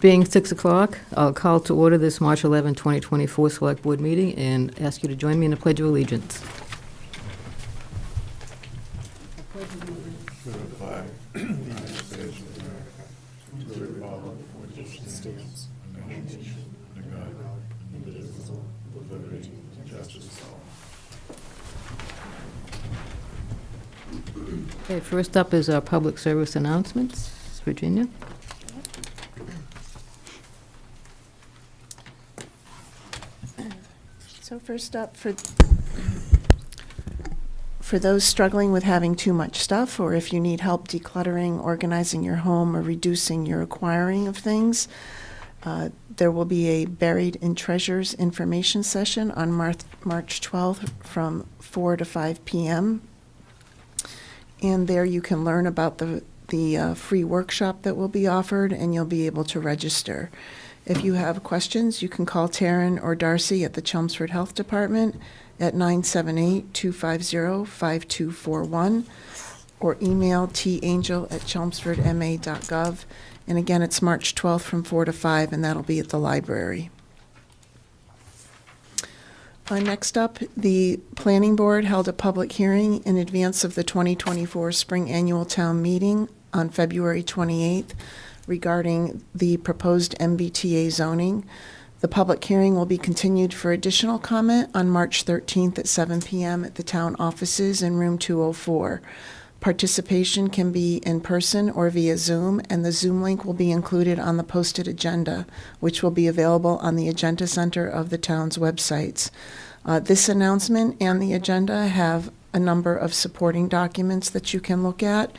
Being 6 o'clock, I'll call to order this March 11, 2024 Select Board meeting and ask you to join me in the Pledge of Allegiance. Okay, first up is our public service announcements. Virginia? So first up, for those struggling with having too much stuff, or if you need help decluttering, organizing your home, or reducing your acquiring of things, there will be a Buried in Treasures information session on March 12th from 4 to 5 p.m. And there you can learn about the free workshop that will be offered, and you'll be able to register. If you have questions, you can call Taryn or Darcy at the Chelmsford Health Department at 978-250-5241 or email tangel@chelmsfordma.gov. And again, it's March 12th from 4 to 5, and that'll be at the library. Next up, the Planning Board held a public hearing in advance of the 2024 Spring Annual Town Meeting on February 28th regarding the proposed MBTA zoning. The public hearing will be continued for additional comment on March 13th at 7 p.m. at the town offices in room 204. Participation can be in person or via Zoom, and the Zoom link will be included on the posted agenda, which will be available on the Agenda Center of the town's websites. This announcement and the agenda have a number of supporting documents that you can look at.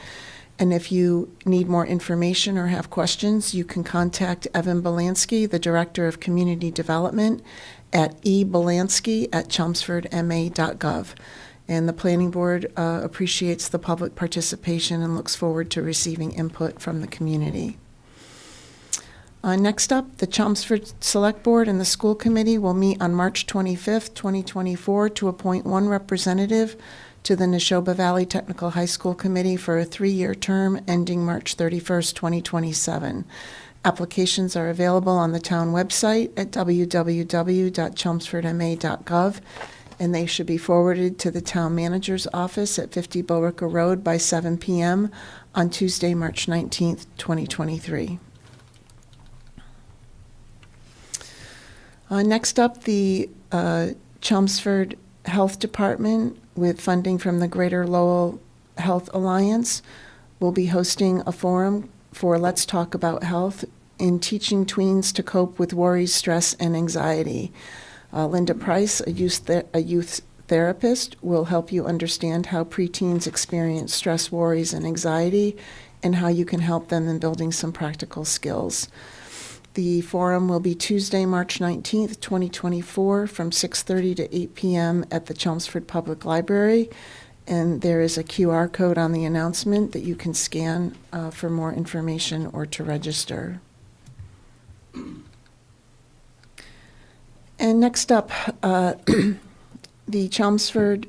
And if you need more information or have questions, you can contact Evan Belansky, the Director of Community Development, at ebelansky@chelmsfordma.gov. And the Planning Board appreciates the public participation and looks forward to receiving input from the community. Next up, the Chelmsford Select Board and the School Committee will meet on March 25th, 2024 to appoint one representative to the Neshoba Valley Technical High School Committee for a 3-year term ending March 31st, 2027. Applications are available on the town website at www.chelmsfordma.gov, and they should be forwarded to the town manager's office at 50 Billerica Road by 7 p.m. on Tuesday, March 19th, 2023. Next up, the Chelmsford Health Department, with funding from the Greater Lowell Health Alliance, will be hosting a forum for Let's Talk About Health in teaching tweens to cope with worries, stress, and anxiety. Linda Price, a youth therapist, will help you understand how preteens experience stress, worries, and anxiety, and how you can help them in building some practical skills. The forum will be Tuesday, March 19th, 2024, from 6:30 to 8 p.m. at the Chelmsford Public Library, and there is a QR code on the announcement that you can scan for more information or to register. And next up, the Chelmsford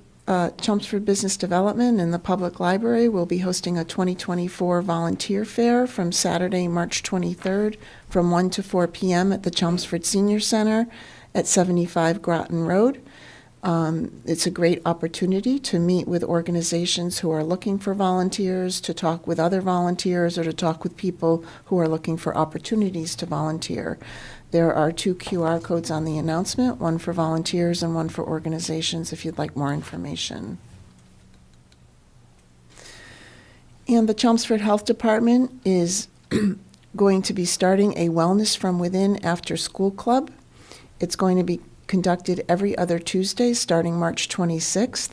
Business Development and the Public Library will be hosting a 2024 volunteer fair from Saturday, March 23rd from 1 to 4 p.m. at the Chelmsford Senior Center at 75 Groton Road. It's a great opportunity to meet with organizations who are looking for volunteers, to talk with other volunteers, or to talk with people who are looking for opportunities to volunteer. There are 2 QR codes on the announcement, one for volunteers and one for organizations if you'd like more information. And the Chelmsford Health Department is going to be starting a Wellness from Within after school club. It's going to be conducted every other Tuesday starting March 26th.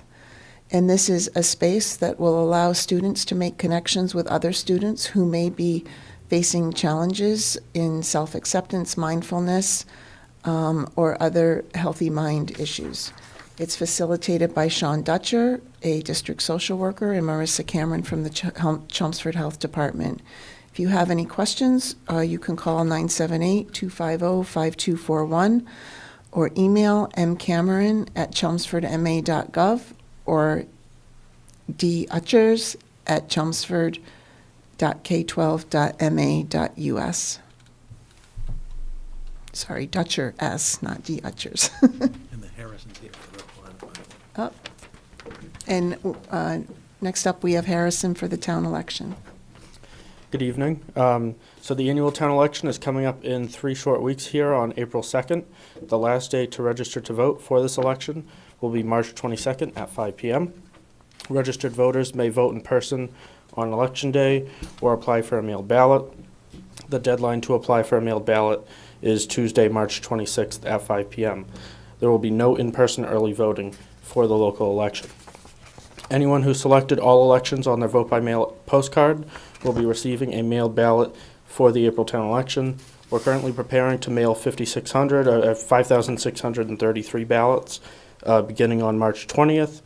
And this is a space that will allow students to make connections with other students who may be facing challenges in self-acceptance, mindfulness, or other healthy mind issues. It's facilitated by Sean Dutcher, a district social worker, and Marissa Cameron from the Chelmsford Health Department. If you have any questions, you can call 978-250-5241 or email mcameron@chelmsfordma.gov or duchers@chelmsford.k12.ma.us. Sorry, Dutcher S, not D. Utchers. And the Harrison's here for the one. And next up, we have Harrison for the town election. Good evening. So the annual town election is coming up in 3 short weeks here on April 2nd. The last day to register to vote for this election will be March 22nd at 5 p.m. Registered voters may vote in person on election day or apply for a mailed ballot. The deadline to apply for a mailed ballot is Tuesday, March 26th at 5 p.m. There will be no in-person early voting for the local election. Anyone who selected all elections on their vote by mail postcard will be receiving a mailed ballot for the April town election. We're currently preparing to mail 5,633 ballots beginning on March 20th,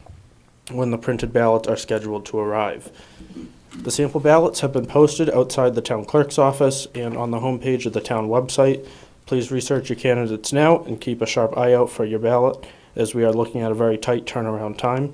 when the printed ballots are scheduled to arrive. The sample ballots have been posted outside the town clerk's office and on the homepage of the town website. Please research your candidates now and keep a sharp eye out for your ballot, as we are looking at a very tight turnaround time.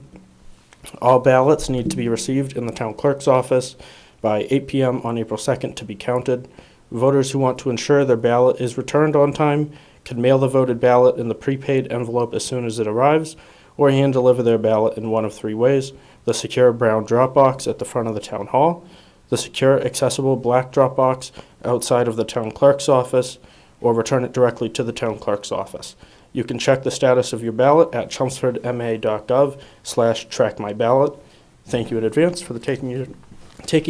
All ballots need to be received in the town clerk's office by 8 p.m. on April 2nd to be counted. Voters who want to ensure their ballot is returned on time can mail the voted ballot in the prepaid envelope as soon as it arrives, or hand deliver their ballot in one of 3 ways: the secure brown drop box at the front of the town hall, the secure accessible black drop box outside of the town clerk's office, or return it directly to the town clerk's office. You can check the status of your ballot at chelmsfordma.gov/trackmyballot. Thank you in advance for taking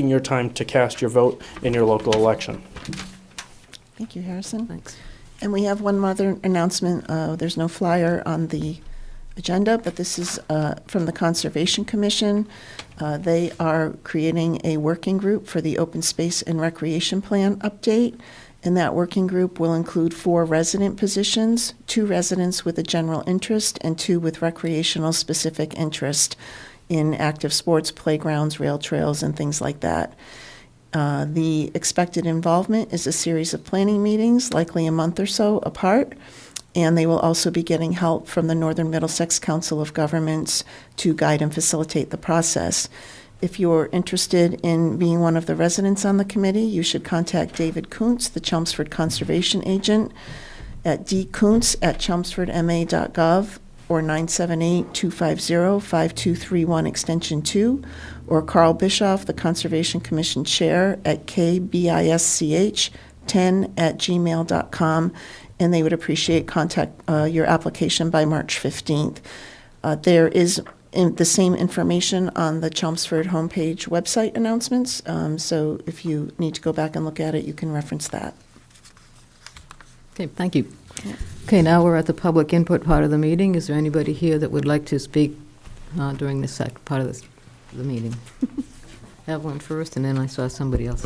your time to cast your vote in your local election. Thank you, Harrison. Thanks. And we have one other announcement. There's no flyer on the agenda, but this is from the Conservation Commission. They are creating a working group for the Open Space and Recreation Plan update. And that working group will include 4 resident positions, 2 residents with a general interest and 2 with recreational specific interest in active sports, playgrounds, rail trails, and things like that. The expected involvement is a series of planning meetings, likely a month or so apart, and they will also be getting help from the Northern Middlesex Council of Governments to guide and facilitate the process. If you're interested in being one of the residents on the committee, you should contact David Kuntz, the Chelmsford Conservation Agent, at dkuntz@chelmsfordma.gov or 978-250-5231 extension 2, or Carl Bischoff, the Conservation Commission Chair, at kbisch10@gmail.com, and they would appreciate your application by March 15th. There is the same information on the Chelmsford homepage website announcements, so if you need to go back and look at it, you can reference that. Okay, thank you. Okay, now we're at the public input part of the meeting. Is there anybody here that would like to speak during this part of the meeting? Evelyn first, and then I saw somebody else.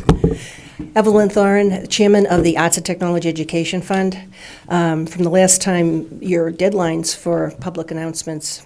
Evelyn Thorin, Chairman of the Arts and Technology Education Fund. From the last time, your deadlines for public announcements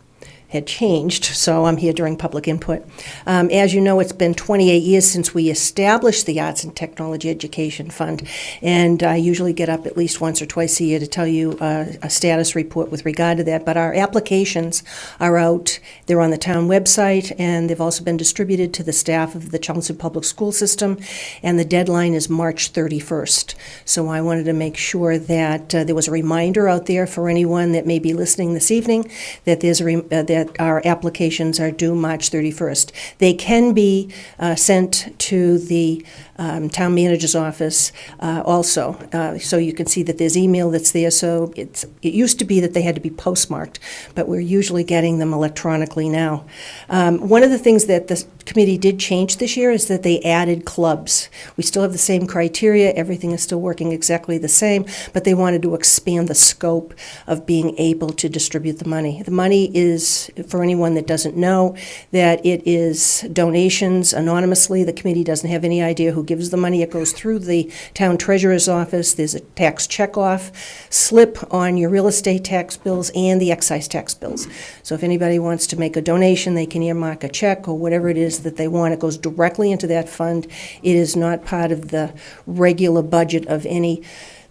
had changed, so I'm here during public input. As you know, it's been 28 years since we established the Arts and Technology Education Fund, and I usually get up at least once or twice a year to tell you a status report with regard to that. But our applications are out. They're on the town website, and they've also been distributed to the staff of the Chelmsford Public School System, and the deadline is March 31st. So I wanted to make sure that there was a reminder out there for anyone that may be listening this evening that there's that our applications are due March 31st. They can be sent to the town manager's office also. So you can see that there's email that's there. So it used to be that they had to be postmarked, but we're usually getting them electronically now. One of the things that the committee did change this year is that they added clubs. We still have the same criteria. Everything is still working exactly the same, but they wanted to expand the scope of being able to distribute the money. The money is, for anyone that doesn't know, that it is donations anonymously. The committee doesn't have any idea who gives the money. It goes through the town treasurer's office. There's a tax checkoff slip on your real estate tax bills and the excise tax bills. So if anybody wants to make a donation, they can earmark a check or whatever it is that they want. It goes directly into that fund. It is not part of the regular budget of the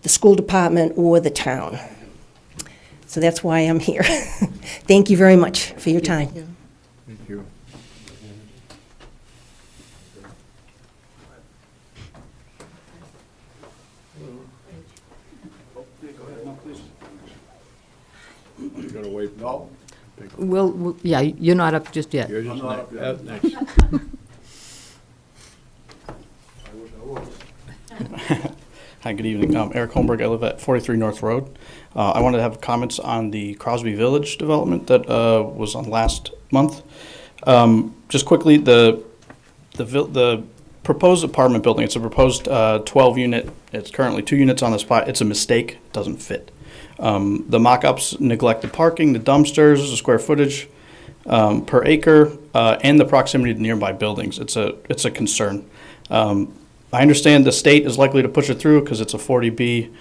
school department or the town. So that's why I'm here. Thank you very much for your time. Thank you. Thank you. Go. Yeah, you're not up just yet. You're just I'm not up yet. next. I wish I was. Hi, good evening. Eric Holmberg. I live at 43 North Road. I wanted to have comments on the Crosby Village development that was on last month. Just quickly, the proposed apartment building, it's a proposed 12-unit. It's currently 2 units on the spot. It's a mistake. It doesn't fit. The mock-ups neglect the parking, the dumpsters, the square footage per acre, and the proximity to nearby buildings. It's a concern. I understand the state is likely to push it through because it's a 40B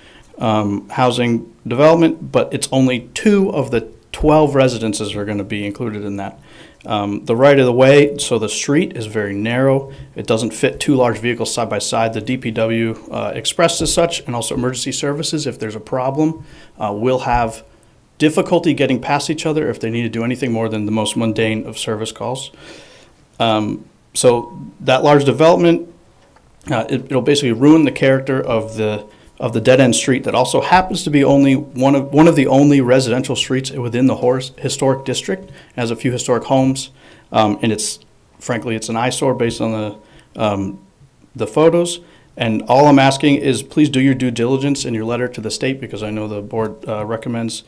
housing development, but it's only 2 of the 12 residences are going to be included in that. The right of the way, so the street is very narrow. It doesn't fit 2 large vehicles side by side. The DPW expressed as such, and also emergency services, if there's a problem, will have difficulty getting past each other if they need to do anything more than the most mundane of service calls. So that large development, it'll basically ruin the character of the dead-end street that also happens to be only one of the only residential streets within the historic district. It has a few historic homes, and frankly it's an eyesore based on the photos. And all I'm asking is please do your due diligence in your letter to the state, because I know the board recommends,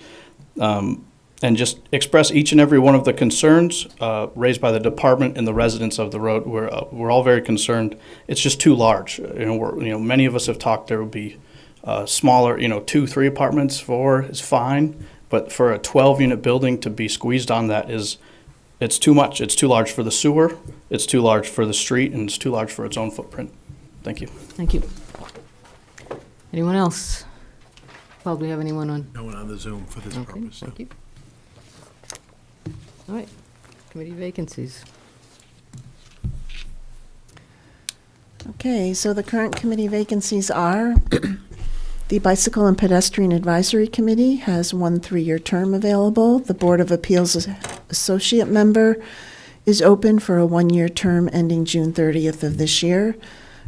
and just express each and every one of the concerns raised by the department and the residents of the road. We're all very concerned. It's just too large. Many of us have talked. There would be smaller, 2, 3 apartments, 4 is fine. But for a 12-unit building to be squeezed on that it's too much. It's too large for the sewer. It's too large for the street, and it's too large for its own footprint. Thank you. Thank you. Anyone else? Paul, do we have anyone on? No one on the Zoom for this Okay, purpose. so. thank you. All right, committee vacancies. Okay, so the current committee vacancies are the Bicycle and Pedestrian Advisory Committee has 1 3-year term available. The Board of Appeals Associate Member is open for a 1-year term ending June 30th of this year.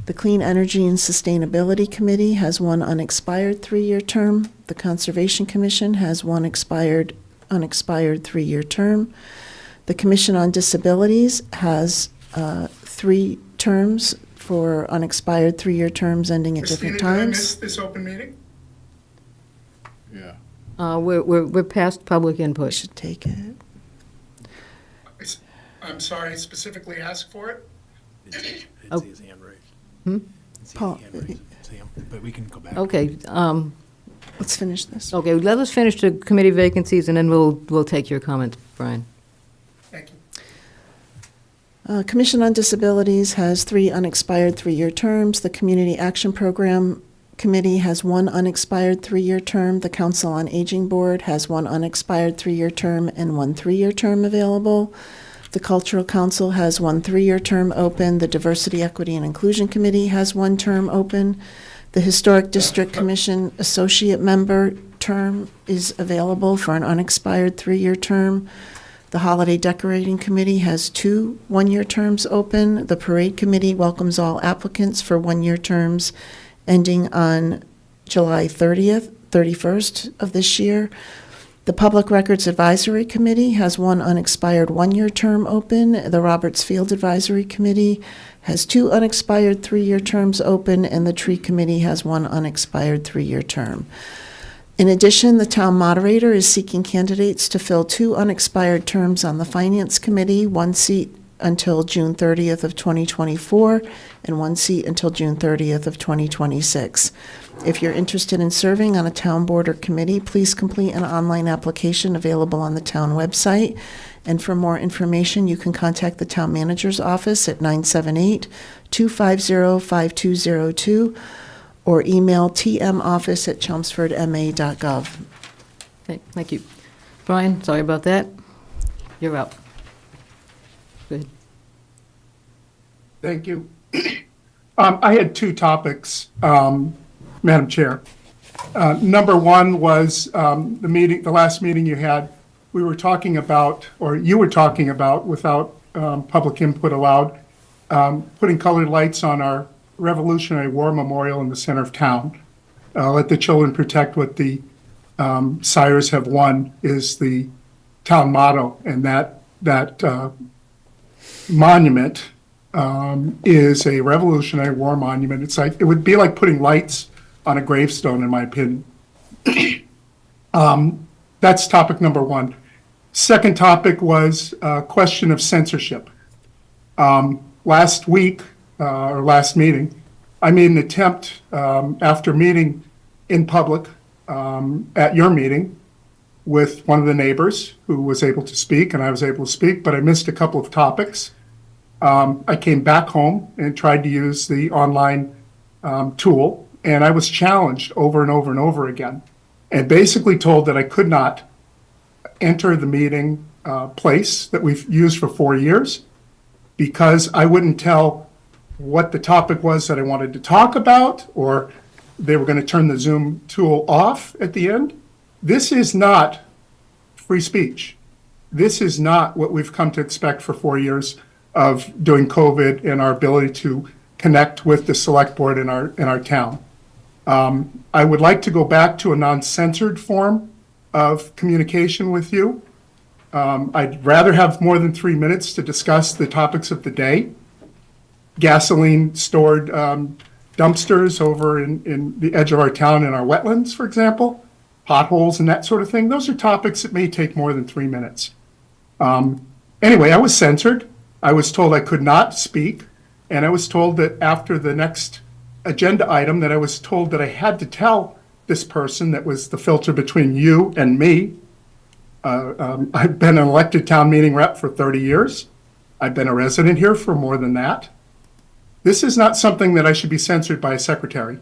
The Clean Energy and Sustainability Committee has 1 unexpired 3-year term. The Conservation Commission has 1 unexpired 3-year term. The Commission on Disabilities has 3 terms for unexpired 3-year terms ending at different Christina, did I times. miss this open meeting? Yeah. We're past public I input. should take it. I'm sorry, I specifically asked for it? Didn't see Oh. his hand raised. Hmm? Didn't see Paul, his hand raised. Sam, but we can go back. Okay, Let's finish this. okay, let us finish the committee vacancies, and then we'll take your comments, Brian. Thank you. Commission on Disabilities has 3 unexpired 3-year terms. The Community Action Program Committee has 1 unexpired 3-year term. The Council on Aging Board has 1 unexpired 3-year term and 1 3-year term available. The Cultural Council has 1 3-year term open. The Diversity, Equity, and Inclusion Committee has 1 term open. The Historic District Commission Associate Member term is available for an unexpired 3-year term. The Holiday Decorating Committee has 2 1-year terms open. The Parade Committee welcomes all applicants for 1-year terms ending on July 31st of this year. The Public Records Advisory Committee has 1 unexpired 1-year term open. The Roberts Field Advisory Committee has 2 unexpired 3-year terms open, and the Tree Committee has 1 unexpired 3-year term. In addition, the town moderator is seeking candidates to fill 2 unexpired terms on the Finance Committee, 1 seat until June 30th of 2024, and 1 seat until June 30th of 2026. If you're interested in serving on a town board or committee, please complete an online application available on the town website. And for more information, you can contact the town manager's office at 978-250-5202 or email tmoffice@chelmsfordma.gov. Okay, thank you. Brian, sorry about that. You're up. Good. Thank you. I had 2 topics, Madam Chair. Number 1 was the last meeting you had, we were talking about, or you were talking about, without public input allowed, putting colored lights on our Revolutionary War Memorial in the center of town. Let the children protect what the sires have won is the town motto, and that monument is a Revolutionary War monument. It's like, it would be like putting lights on a gravestone, in my opinion. That's topic number one. Second topic was a question of censorship. Last week, or last meeting, I made an attempt, after meeting in public at your meeting with one of the neighbors who was able to speak, and I was able to speak, but I missed a couple of topics. I came back home and tried to use the online tool, and I was challenged over and over and over again, and basically told that I could not enter the meeting place that we've used for 4 years because I wouldn't tell what the topic was that I wanted to talk about, or they were going to turn the Zoom tool off at the end. This is not free speech. This is not what we've come to expect for 4 years of doing COVID and our ability to connect with the select board in our town. I would like to go back to a non-censored form of communication with you. I'd rather have more than 3 minutes to discuss the topics of the day. Gasoline stored dumpsters over in the edge of our town in our wetlands, for example, potholes and that sort of thing. Those are topics that may take more than 3 minutes. Anyway, I was censored. I was told I could not speak, and I was told that after the next agenda item that I was told that I had to tell this person that was the filter between you and me. I've been an elected town meeting rep for 30 years. I've been a resident here for more than that. This is not something that I should be censored by a secretary.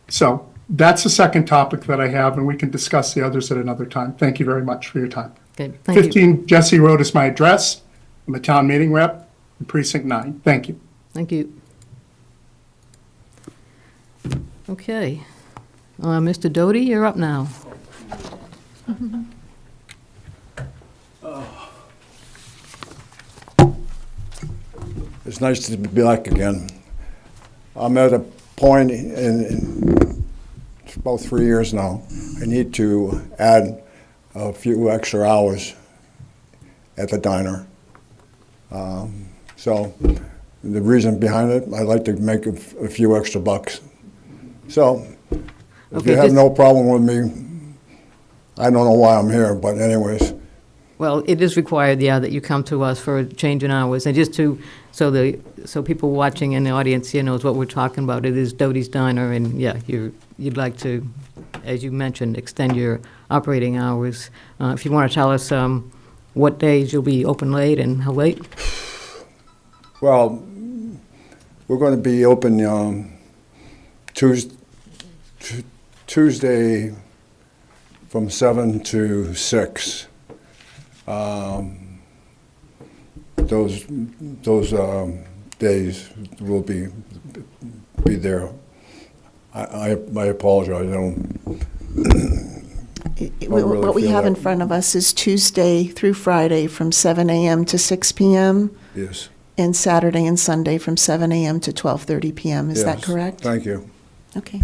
So that's the second topic that I have, and we can discuss the others at another time. Thank you very much for your time. Okay, thank you. 15 Jesse Road is my address. I'm a town meeting rep in Precinct 9. Thank you. Thank you. Okay. Mr. Doty, you're up now. It's nice to be back again. I'm at a point in it's about 3 years now. I need to add a few extra hours at the diner. So the reason behind it, I like to make a few extra bucks. So if Okay, you have just- no problem with me, I don't know why I'm here, but anyways. Well, it is required, yeah, that you come to us for a change in hours, and just to, so people watching in the audience here knows what we're talking about. It is Doty's Diner, and yeah, you'd like to, as you mentioned, extend your operating hours. If you want to tell us what days you'll be open late and how late? Well, we're going to be open Tuesday from 7 to 6. Those days will be there. I apologize. I don't really What we feel have in that- front of us is Tuesday through Friday from 7 a.m. to 6 p.m. Yes. and Saturday and Sunday from 7 a.m. to 12:30 p.m. Is that Yes. correct? Thank you. Okay.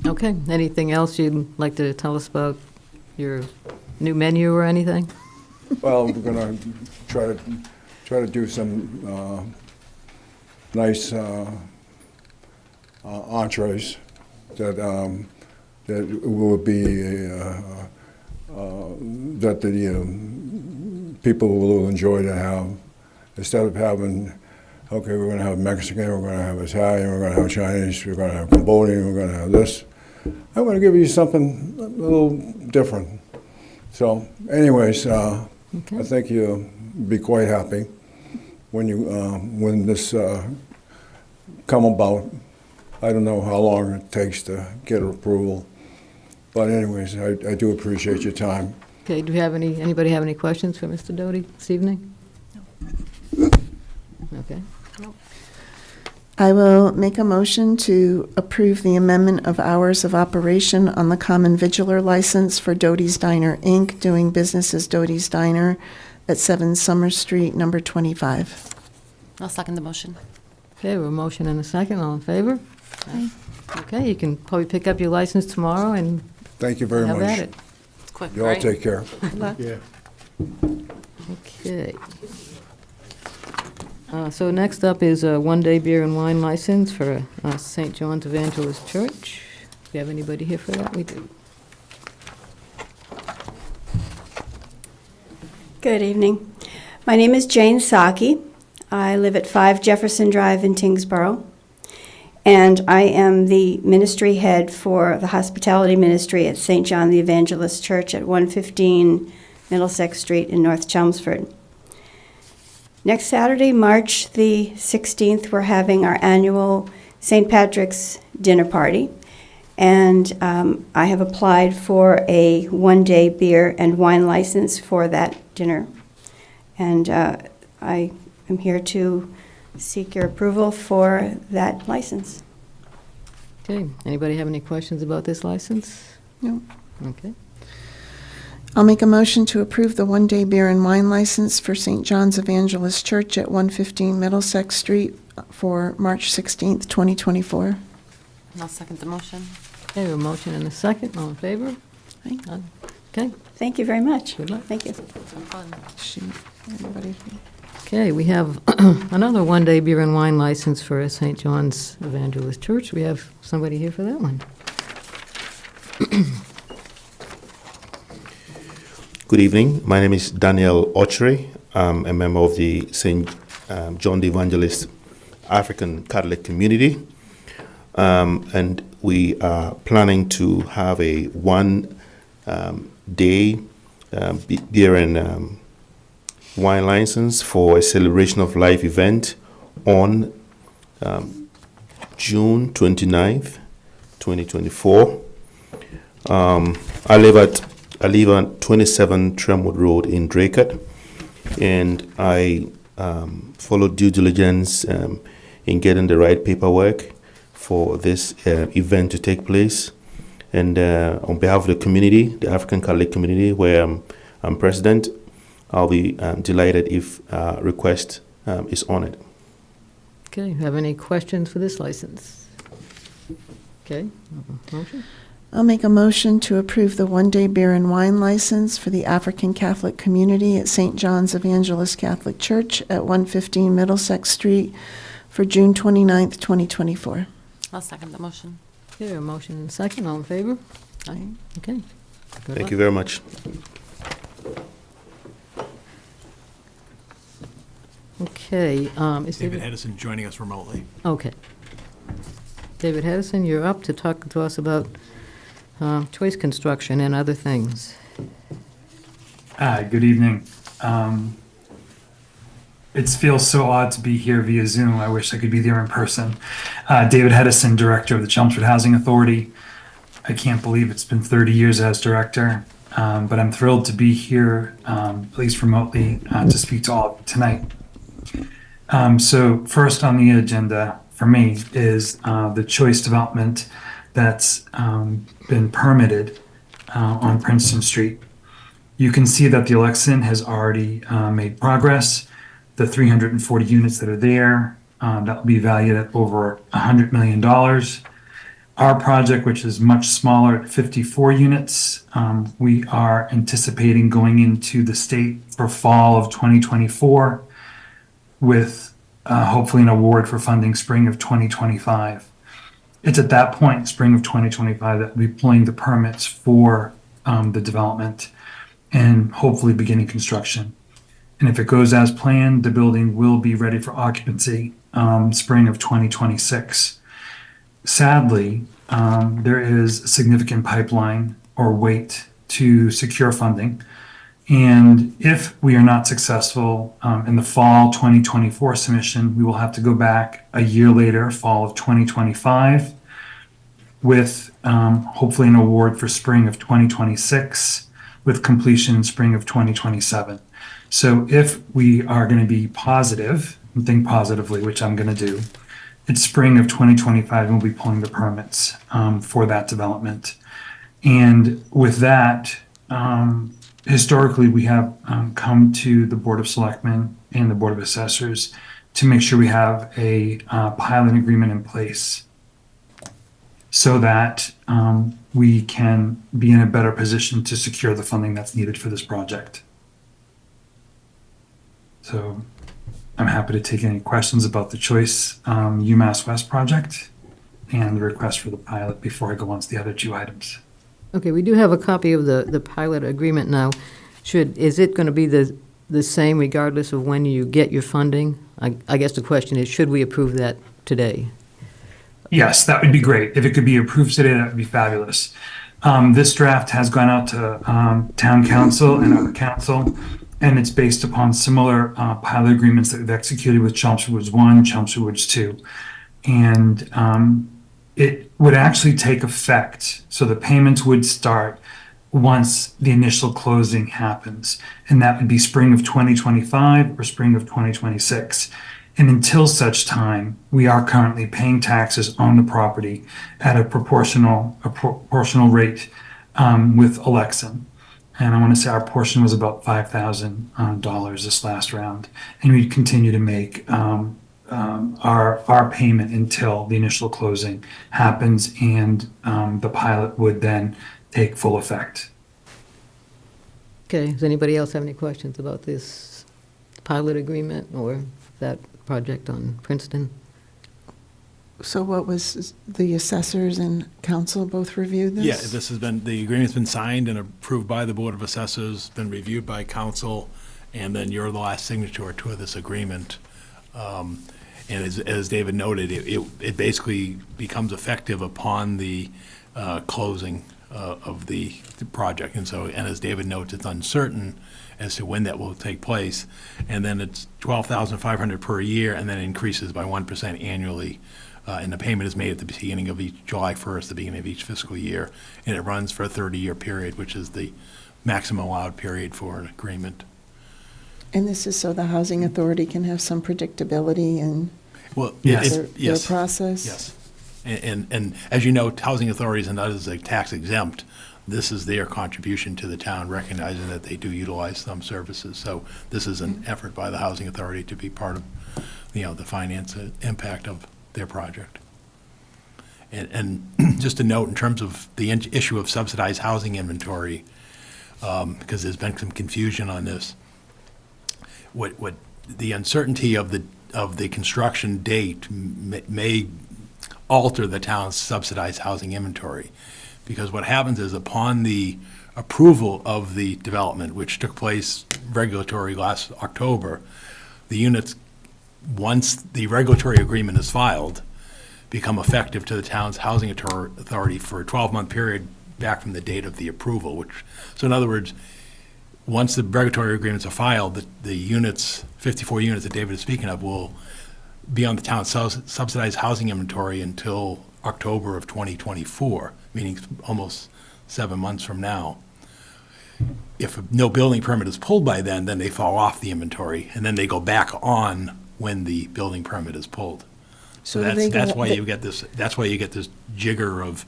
Okay, anything else you'd like to tell us about your new menu or anything? Well, we're going to try to do some nice entrees that will be that the people will enjoy to have, instead of having, okay, we're going to have Mexican, we're going to have Italian, we're going to have Chinese, we're going to have Cambodian, we're going to have this. I'm going to give you something a little different. So, anyways, Okay. I think you'll be quite happy when this come about. I don't know how long it takes to get approval, but anyways, I do appreciate your time. Okay, do you have anybody have any questions for Mr. Doty this evening? No. Okay. I will make a motion to approve the amendment of hours of operation on the common vigilar license for Doty's Diner, Inc., doing business as Doty's Diner at 7 Summer Street, number 25. I'll second the motion. Okay, we have a motion and a second, all in favor? Aye. Okay, you can probably pick up your license tomorrow and Thank you very have much. at it. Quick, You all right? take care. Yeah. Okay. So next up is a one-day beer and wine license for St. John's Evangelist Church. Do we have anybody here for that? We do. Good evening. My name is Jane Saki. I live at 5 Jefferson Drive in Tingsboro, and I am the ministry head for the hospitality ministry at St. John the Evangelist Church at 115 Middlesex Street in North Chelmsford. Next Saturday, March the 16th, we're having our annual St. Patrick's dinner party, and I have applied for a one-day beer and wine license for that dinner. And I am here to seek your approval for that license. Okay, anybody have any questions about this license? No. Okay, I'll make a motion to approve the one-day beer and wine license for St. John's Evangelist Church at 115 Middlesex Street for March 16th, 2024. I'll second the motion. okay, we have a motion and a second, all in favor? Aye. None? Okay, Thank you very much. Good luck. Thank you. Have fun. Anybody? okay, we have another one-day beer and wine license for St. John's Evangelist Church. We have somebody here for that one. Good evening. My name is Daniel Ochery. I'm a member of the St. John the Evangelist African Catholic community. And we are planning to have a one-day beer and wine license for a celebration of life event on June 29th, 2024. I live on 27 Tremwood Road in Draycott, and I followed due diligence in getting the right paperwork for this event to take place. And on behalf of the community, the African Catholic community, where I'm president, I'll be delighted if request is honored. Okay, have any questions for this license? Okay, motion? I'll make a motion to approve the one-day beer and wine license for the African Catholic community at St. John's Evangelist Catholic Church at 115 Middlesex Street for June 29th, 2024. I'll second the motion. Okay, a motion and a second, all in favor? Aye. Okay. Thank you very much. Okay, is David David? Hedison joining us remotely. Okay. David Hedison, you're up to talk to us about choice construction and other things. Good evening. It feels so odd to be here via Zoom. I wish I could be there in person. David Hedison, Director of the Chelmsford Housing Authority. I can't believe it's been 30 years as Director, but I'm thrilled to be here, at least remotely, to speak to all of you tonight. So first on the agenda for me is the choice development that's been permitted on Princeton Street. You can see that the election has already made progress. The 340 units that are there, that will be valued at over $100 million. Our project, which is much smaller at 54 units, we are anticipating going into the state for fall of 2024 with hopefully an award for funding spring of 2025. It's at that point, spring of 2025, that we'll be pulling the permits for the development and hopefully beginning construction. And if it goes as planned, the building will be ready for occupancy spring of 2026. Sadly, there is a significant pipeline or wait to secure funding. And if we are not successful in the fall 2024 submission, we will have to go back a year later, fall of 2025, with hopefully an award for spring of 2026, with completion in spring of 2027. So if we are going to be positive and think positively, which I'm going to do, it's spring of 2025 and we'll be pulling the permits for that development. And with that, historically, we have come to the Board of Selectmen and the Board of Assessors to make sure we have a pilot agreement in place so that we can be in a better position to secure the funding that's needed for this project. So I'm happy to take any questions about the Choice UMass West project and the request for the pilot before I go on to the other two items. Okay, we do have a copy of the pilot agreement now. Is it going to be the same regardless of when you get your funding? I guess the question is, should we approve that today? Yes, that would be great. If it could be approved today, that would be fabulous. This draft has gone out to town council and our council, and it's based upon similar pilot agreements that we've executed with Chelmsford Woods 1, Chelmsford Woods 2. And it would actually take effect, so the payments would start once the initial closing happens, and that would be spring of 2025 or spring of 2026. And until such time, we are currently paying taxes on the property at a proportional rate with Alexan. And I want to say our portion was about $5,000 this last round, and we'd continue to make our payment until the initial closing happens, and the pilot would then take full effect. Okay, does anybody else have any questions about this pilot agreement or that project on Princeton? So what was, the assessors and council both reviewed this? Yeah, this has been, the agreement's been signed and approved by the Board of Assessors, been reviewed by council, and then you're the last signature to this agreement. And as David noted, it basically becomes effective upon the closing of the project. And so, and as David notes, it's uncertain as to when that will take place. And then it's $12,500 per year, and then increases by 1% annually. And the payment is made at the beginning of each, July 1st, the beginning of each fiscal year. And it runs for a 30-year period, which is the maximum allowed period for an agreement. And this is so the housing authority can have some predictability in Well, Yes. their process? Yes. And as you know, housing authorities and others are tax exempt. This is their contribution to the town, recognizing that they do utilize some services. So this is an effort by the housing authority to be part of, the finance impact of their project. And just a note in terms of the issue of subsidized housing inventory, because there's been some confusion on this. What the uncertainty of the construction date may alter the town's subsidized housing inventory, because what happens is upon the approval of the development, which took place regulatory last October, the units, once the regulatory agreement is filed, become effective to the town's housing authority for a 12-month period back from the date of the approval. So in other words, once the regulatory agreements are filed, the units, 54 units that David is speaking of, will be on the town's subsidized housing inventory until October of 2024, meaning almost 7 months from now. If no building permit is pulled by then they fall off the inventory, and then they go back on when the building permit is pulled. So that's why you get this jigger of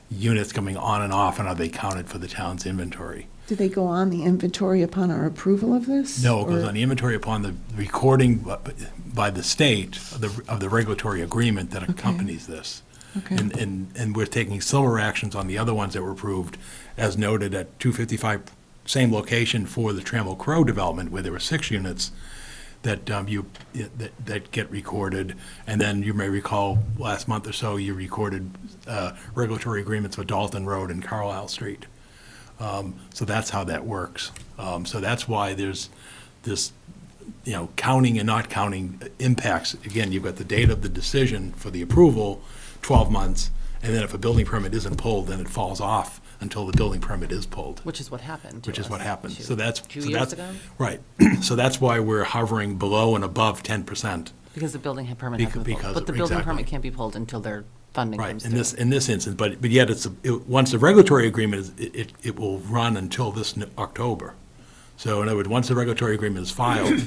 units coming on and off, and are they counted for the town's inventory? Do they go on the inventory upon our approval of this? No, it goes on the inventory upon the recording by the state of the regulatory agreement that accompanies this. Okay. And we're taking similar actions on the other ones that were approved, as noted at 255, same location for the Trammell Crow development, where there were 6 units that that get recorded. And then you may recall last month or so, you recorded regulatory agreements for Dalton Road and Carlisle Street. So that's how that works. So that's why there's this, counting and not counting impacts. Again, you've got the date of the decision for the approval, 12 months, and then if a building permit isn't pulled, then it falls off until the building permit is pulled. Which is what happened to Which is us what happened. two- So that's 2 so years that's ago? right. So that's why we're hovering below and above 10%. Because the building permit hasn't been Because- pulled. But the building exactly. permit can't be pulled until their funding Right, comes in through. this instance, but yet once the regulatory agreement it will run until this October. So in other words, once the regulatory agreement is filed,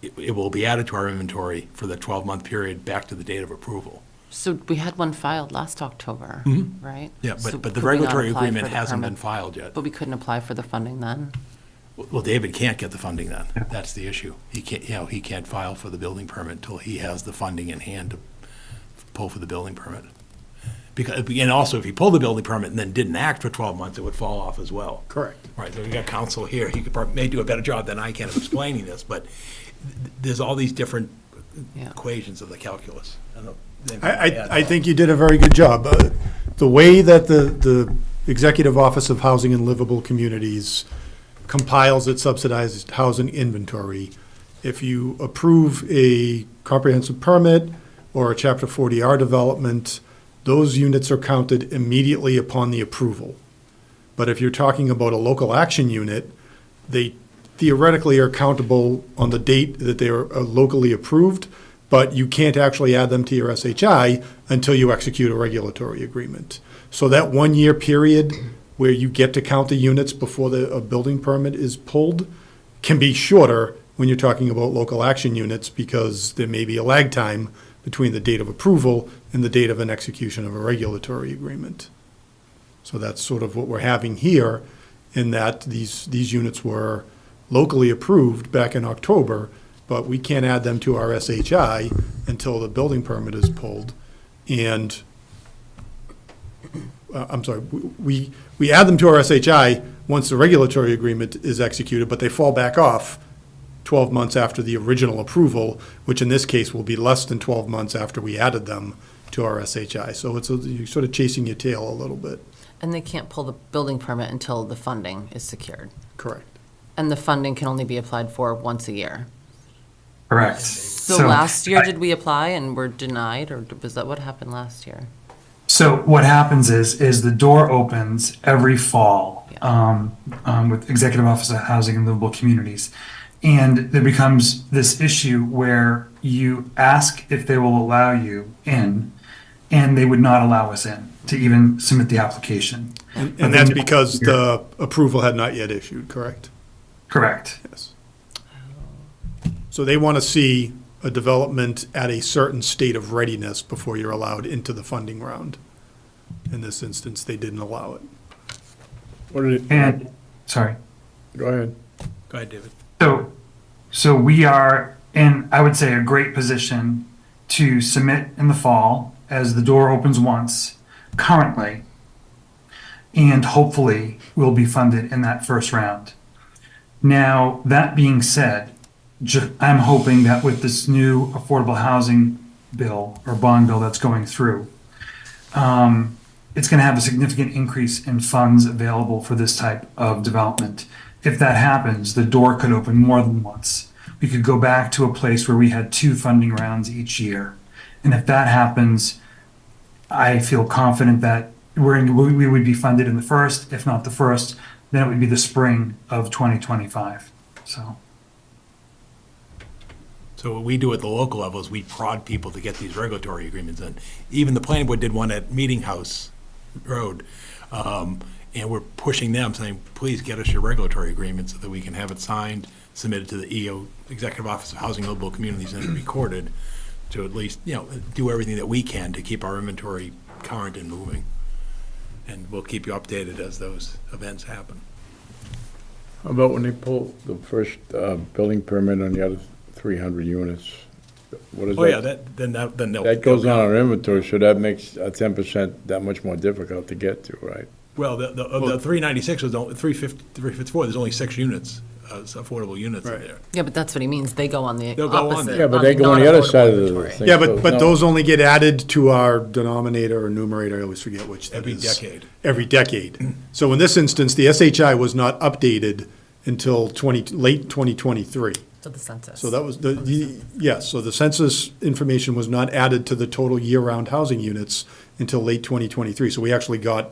it will be added to our inventory for the 12-month period back to the date of approval. So we had one filed last October, right? Yeah, So but the could we not regulatory apply for agreement the hasn't permit? been filed yet. But we couldn't apply for the funding then? Well, David can't get the funding then. That's the issue. He can't, he can't file for the building permit until he has the funding in hand to pull for the building permit. Because, and also, if he pulled the building permit and then didn't act for 12 months, it would fall off as well. Correct. Right, so we got counsel here, he could probably, may do a better job than I can of explaining this, but there's all these different Yeah. equations of the calculus. I don't know. I think you did a very good job. The way that the Executive Office of Housing and Livable Communities compiles its subsidized housing inventory, if you approve a comprehensive permit or a Chapter 40R development, those units are counted immediately upon the approval. But if you're talking about a local action unit, they theoretically are countable on the date that they are locally approved, but you can't actually add them to your SHI until you execute a regulatory agreement. So that 1 year period where you get to count the units before a building permit is pulled can be shorter when you're talking about local action units, because there may be a lag time between the date of approval and the date of an execution of a regulatory agreement. So that's sort of what we're having here, in that these units were locally approved back in October, but we can't add them to our SHI until the building permit is pulled. And, I'm sorry, we add them to our SHI once the regulatory agreement is executed, but they fall back off 12 months after the original approval, which in this case will be less than 12 months after we added them to our SHI. So you're sort of chasing your tail a little bit. And they can't pull the building permit until the funding is secured. Correct. And the funding can only be applied for once a year. Correct. So last year, did we apply and were denied, or was that what happened last year? So what happens is the door opens every fall with Executive Office of Housing and Livable Communities. And there becomes this issue where you ask if they will allow you in, and they would not allow us in to even submit the application. And that's because the approval had not yet issued, correct? Correct. Yes. So they want to see a development at a certain state of readiness before you're allowed into the funding round. In this instance, they didn't allow it. What did it, And, sorry. go ahead. Go ahead, David. So we are in, I would say, a great position to submit in the fall as the door opens once currently, and hopefully will be funded in that first round. Now, that being said, I'm hoping that with this new affordable housing bill or bond bill that's going through, it's going to have a significant increase in funds available for this type of development. If that happens, the door could open more than once. We could go back to a place where we had 2 funding rounds each year. And if that happens, I feel confident that we would be funded in the first, if not the first, then it would be the spring of 2025. So what we do at the local level is we prod people to get these regulatory agreements in. Even the planning board did one at Meeting House Road, and we're pushing them, saying, please get us your regulatory agreement so that we can have it signed, submitted to the EO, Executive Office of Housing and Livable Communities, and recorded, to at least, do everything that we can to keep our inventory current and moving. And we'll keep you updated as those events happen. How about when they pull the first building permit on the other 300 units? What is that? Oh, yeah, then they'll. That goes on our inventory, so that makes a 10% that much more difficult to get to, right? Well, the 396 was only, 354, there's only 6 units, affordable units in there. Yeah, but that's what he means. They go on the They'll go on opposite. there. Yeah, but they go on the other side of the non-affordable thing. Yeah, so but no- those only get added to our denominator or numerator, I always forget which that Every is. decade. Every decade. So in this instance, the SHI was not updated until late 2023. To the census. So that was yes, so the census information was not added to the total year-round housing units until late 2023. So we actually got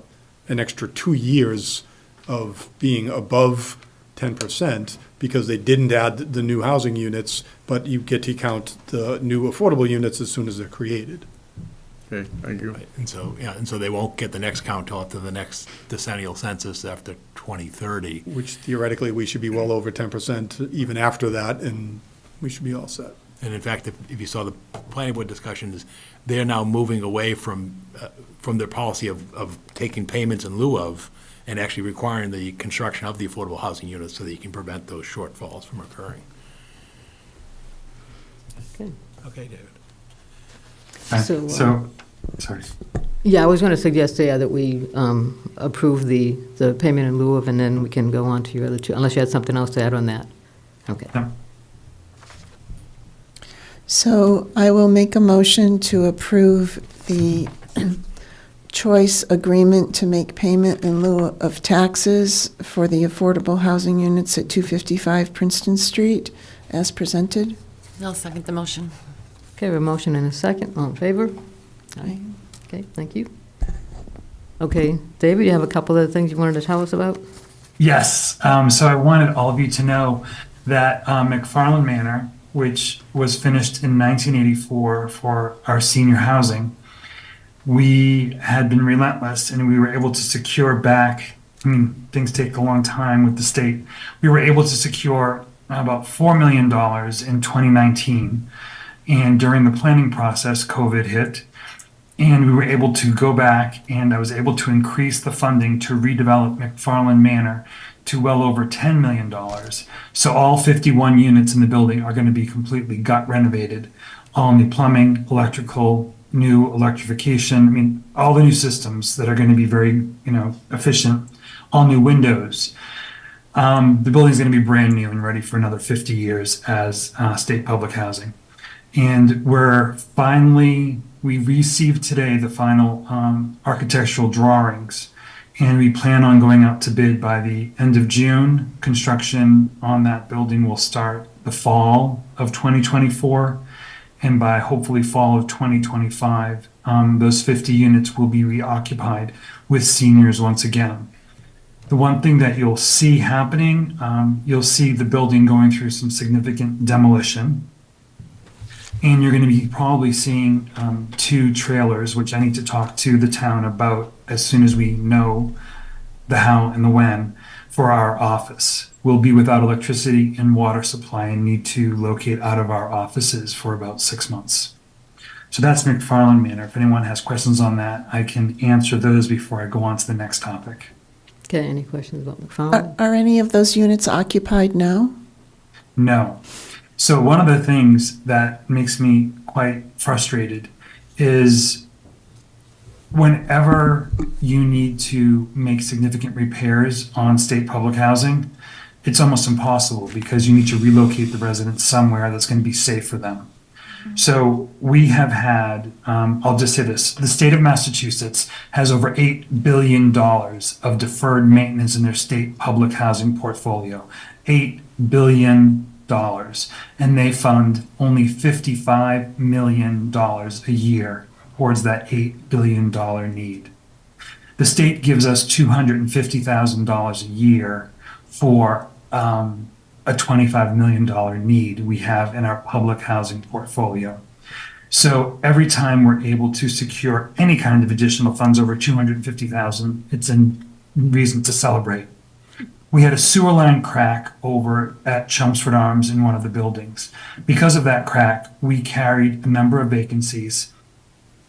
an extra 2 years of being above 10% because they didn't add the new housing units, but you get to count the new affordable units as soon as they're created. Okay, thank you. Right, and so they won't get the next count till after the next decennial census after 2030. Which theoretically, we should be well over 10% even after that, and we should be all set. And in fact, if you saw the planning board discussions, they're now moving away from their policy of taking payments in lieu of, and actually requiring the construction of the affordable housing units so that you can prevent those shortfalls from occurring. Good. Okay, David. So, Sorry. Yeah, I was going to suggest, yeah, that we approve the payment in lieu of, and then we can go on to your other two, unless you had something else to add on that. Okay. No. So I will make a motion to approve the choice agreement to make payment in lieu of taxes for the affordable housing units at 255 Princeton Street as presented. I'll second the motion. Okay, we have a motion and a second. All in favor? Aye. Okay, thank you. Okay, David, you have a couple of things you wanted to tell us about? Yes, so I wanted all of you to know that McFarland Manor, which was finished in 1984 for our senior housing, we had been relentless and we were able to secure back, I mean, things take a long time with the state. We were able to secure about $4 million in 2019. And during the planning process, COVID hit. And we were able to go back and I was able to increase the funding to redevelop McFarland Manor to well over $10 million. So all 51 units in the building are going to be completely gut renovated. All new plumbing, electrical, new electrification. I mean, all the new systems that are going to be very, efficient. All new windows. The building's going to be brand new and ready for another 50 years as state public housing. And we received today the final architectural drawings, and we plan on going out to bid by the end of June. Construction on that building will start the fall of 2024, and by hopefully fall of 2025, those 50 units will be reoccupied with seniors once again. The one thing that you'll see happening, you'll see the building going through some significant demolition. And you're going to be probably seeing 2 trailers, which I need to talk to the town about as soon as we know the how and the when for our office. We'll be without electricity and water supply and need to locate out of our offices for about 6 months. So that's McFarland Manor. If anyone has questions on that, I can answer those before I go on to the next topic. Okay, any questions about McFarland? Are any of those units occupied now? No. So one of the things that makes me quite frustrated is whenever you need to make significant repairs on state public housing, it's almost impossible because you need to relocate the residents somewhere that's going to be safe for them. So we have had, I'll just say this, the state of Massachusetts has over $8 billion of deferred maintenance in their state public housing portfolio. $8 billion. And they fund only $55 million a year towards that $8 billion need. The state gives us $250,000 a year for a $25 million need we have in our public housing portfolio. So every time we're able to secure any kind of additional funds over $250,000, it's a reason to celebrate. We had a sewer line crack over at Chelmsford Arms in one of the buildings. Because of that crack, we carried a number of vacancies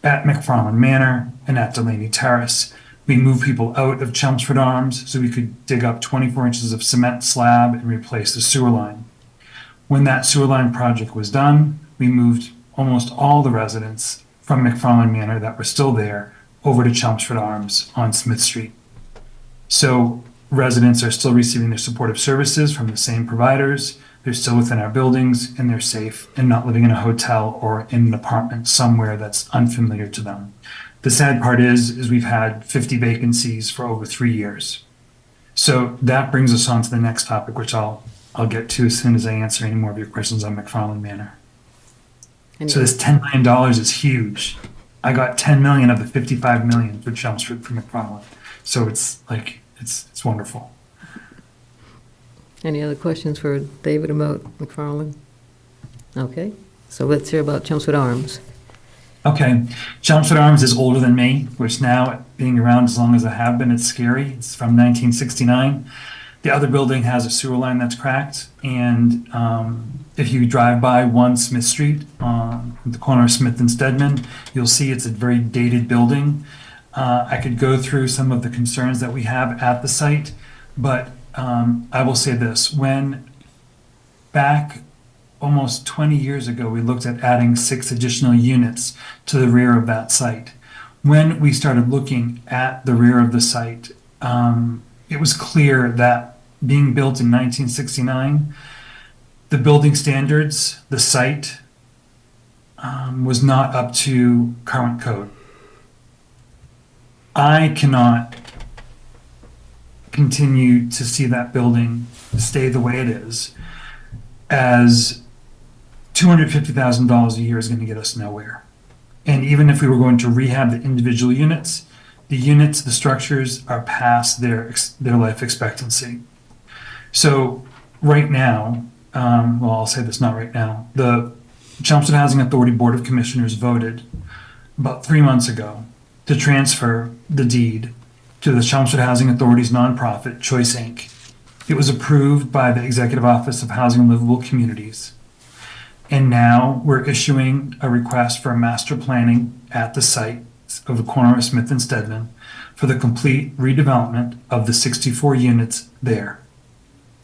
at McFarland Manor and at Delaney Terrace. We moved people out of Chelmsford Arms so we could dig up 24 inches of cement slab and replace the sewer line. When that sewer line project was done, we moved almost all the residents from McFarland Manor that were still there over to Chelmsford Arms on Smith Street. So residents are still receiving their supportive services from the same providers. They're still within our buildings and they're safe and not living in a hotel or in an apartment somewhere that's unfamiliar to them. The sad part is we've had 50 vacancies for over 3 years. So that brings us on to the next topic, which I'll get to as soon as I answer any more of your questions on McFarland Manor. So this $10 million is huge. I got 10 million of the 55 million for Chelmsford for McFarland. So it's like, it's wonderful. Any other questions for David about McFarland? Okay, so let's hear about Chelmsford Arms. Okay, Chelmsford Arms is older than me, which now, being around as long as I have been, it's scary. It's from 1969. The other building has a sewer line that's cracked, and if you drive by 1 Smith Street on the corner of Smith and Stedman, you'll see it's a very dated building. I could go through some of the concerns that we have at the site, but I will say this. When back almost 20 years ago, we looked at adding 6 additional units to the rear of that site. when we started looking at the rear of the site, it was clear that being built in 1969, the building standards, the site was not up to current code. I cannot continue to see that building stay the way it is, as $250,000 a year is going to get us nowhere. And even if we were going to rehab the individual units, the structures are past their life expectancy. So right now, well, I'll say this, not right now, the Chelmsford Housing Authority Board of Commissioners voted about 3 months ago to transfer the deed to the Chelmsford Housing Authority's nonprofit, Choice Inc. It was approved by the Executive Office of Housing and Livable Communities. And now we're issuing a request for a master planning at the site of the corner of Smith and Stedman for the complete redevelopment of the 64 units there.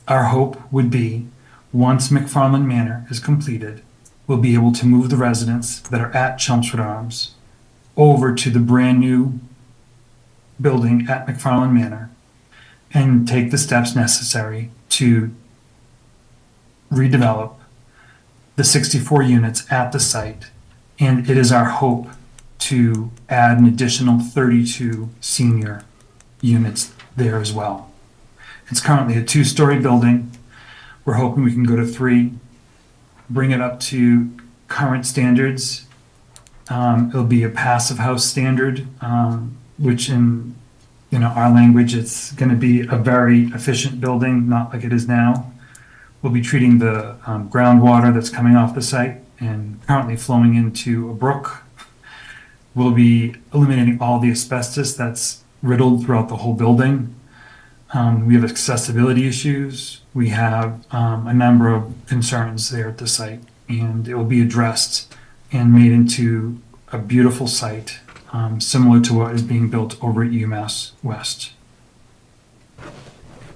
Our hope would be, once McFarland Manor is completed, we'll be able to move the residents that are at Chelmsford Arms over to the brand new building at McFarland Manor and take the steps necessary to redevelop the 64 units at the site. And it is our hope to add an additional 32 senior units there as well. It's currently a 2-story building. We're hoping we can go to 3, bring it up to current standards. It'll be a passive house standard, which in our language, it's going to be a very efficient building, not like it is now. We'll be treating the groundwater that's coming off the site and currently flowing into a brook. We'll be eliminating all the asbestos that's riddled throughout the whole building. We have accessibility issues. We have a number of concerns there at the site, and it will be addressed and made into a beautiful site, similar to what is being built over at UMass West.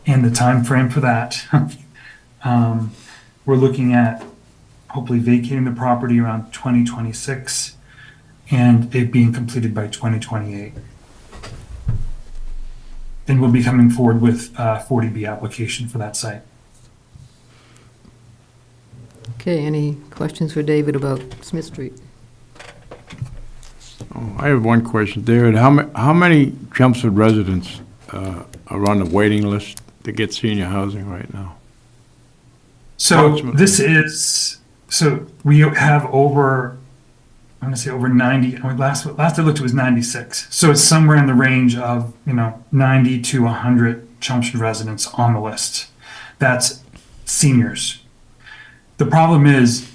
And the time frame for that, we're looking at hopefully vacating the property around 2026 and it being completed by 2028. And we'll be coming forward with a 40B application for that site. Okay, any questions for David about Smith Street? Oh, I have one question, David. How many Chelmsford residents are on the waiting list to get senior housing right now? So we have over, I'm going to say over 90, last I looked it was 96. So it's somewhere in the range of, 90 to 100 Chelmsford residents on the list. That's seniors. The problem is,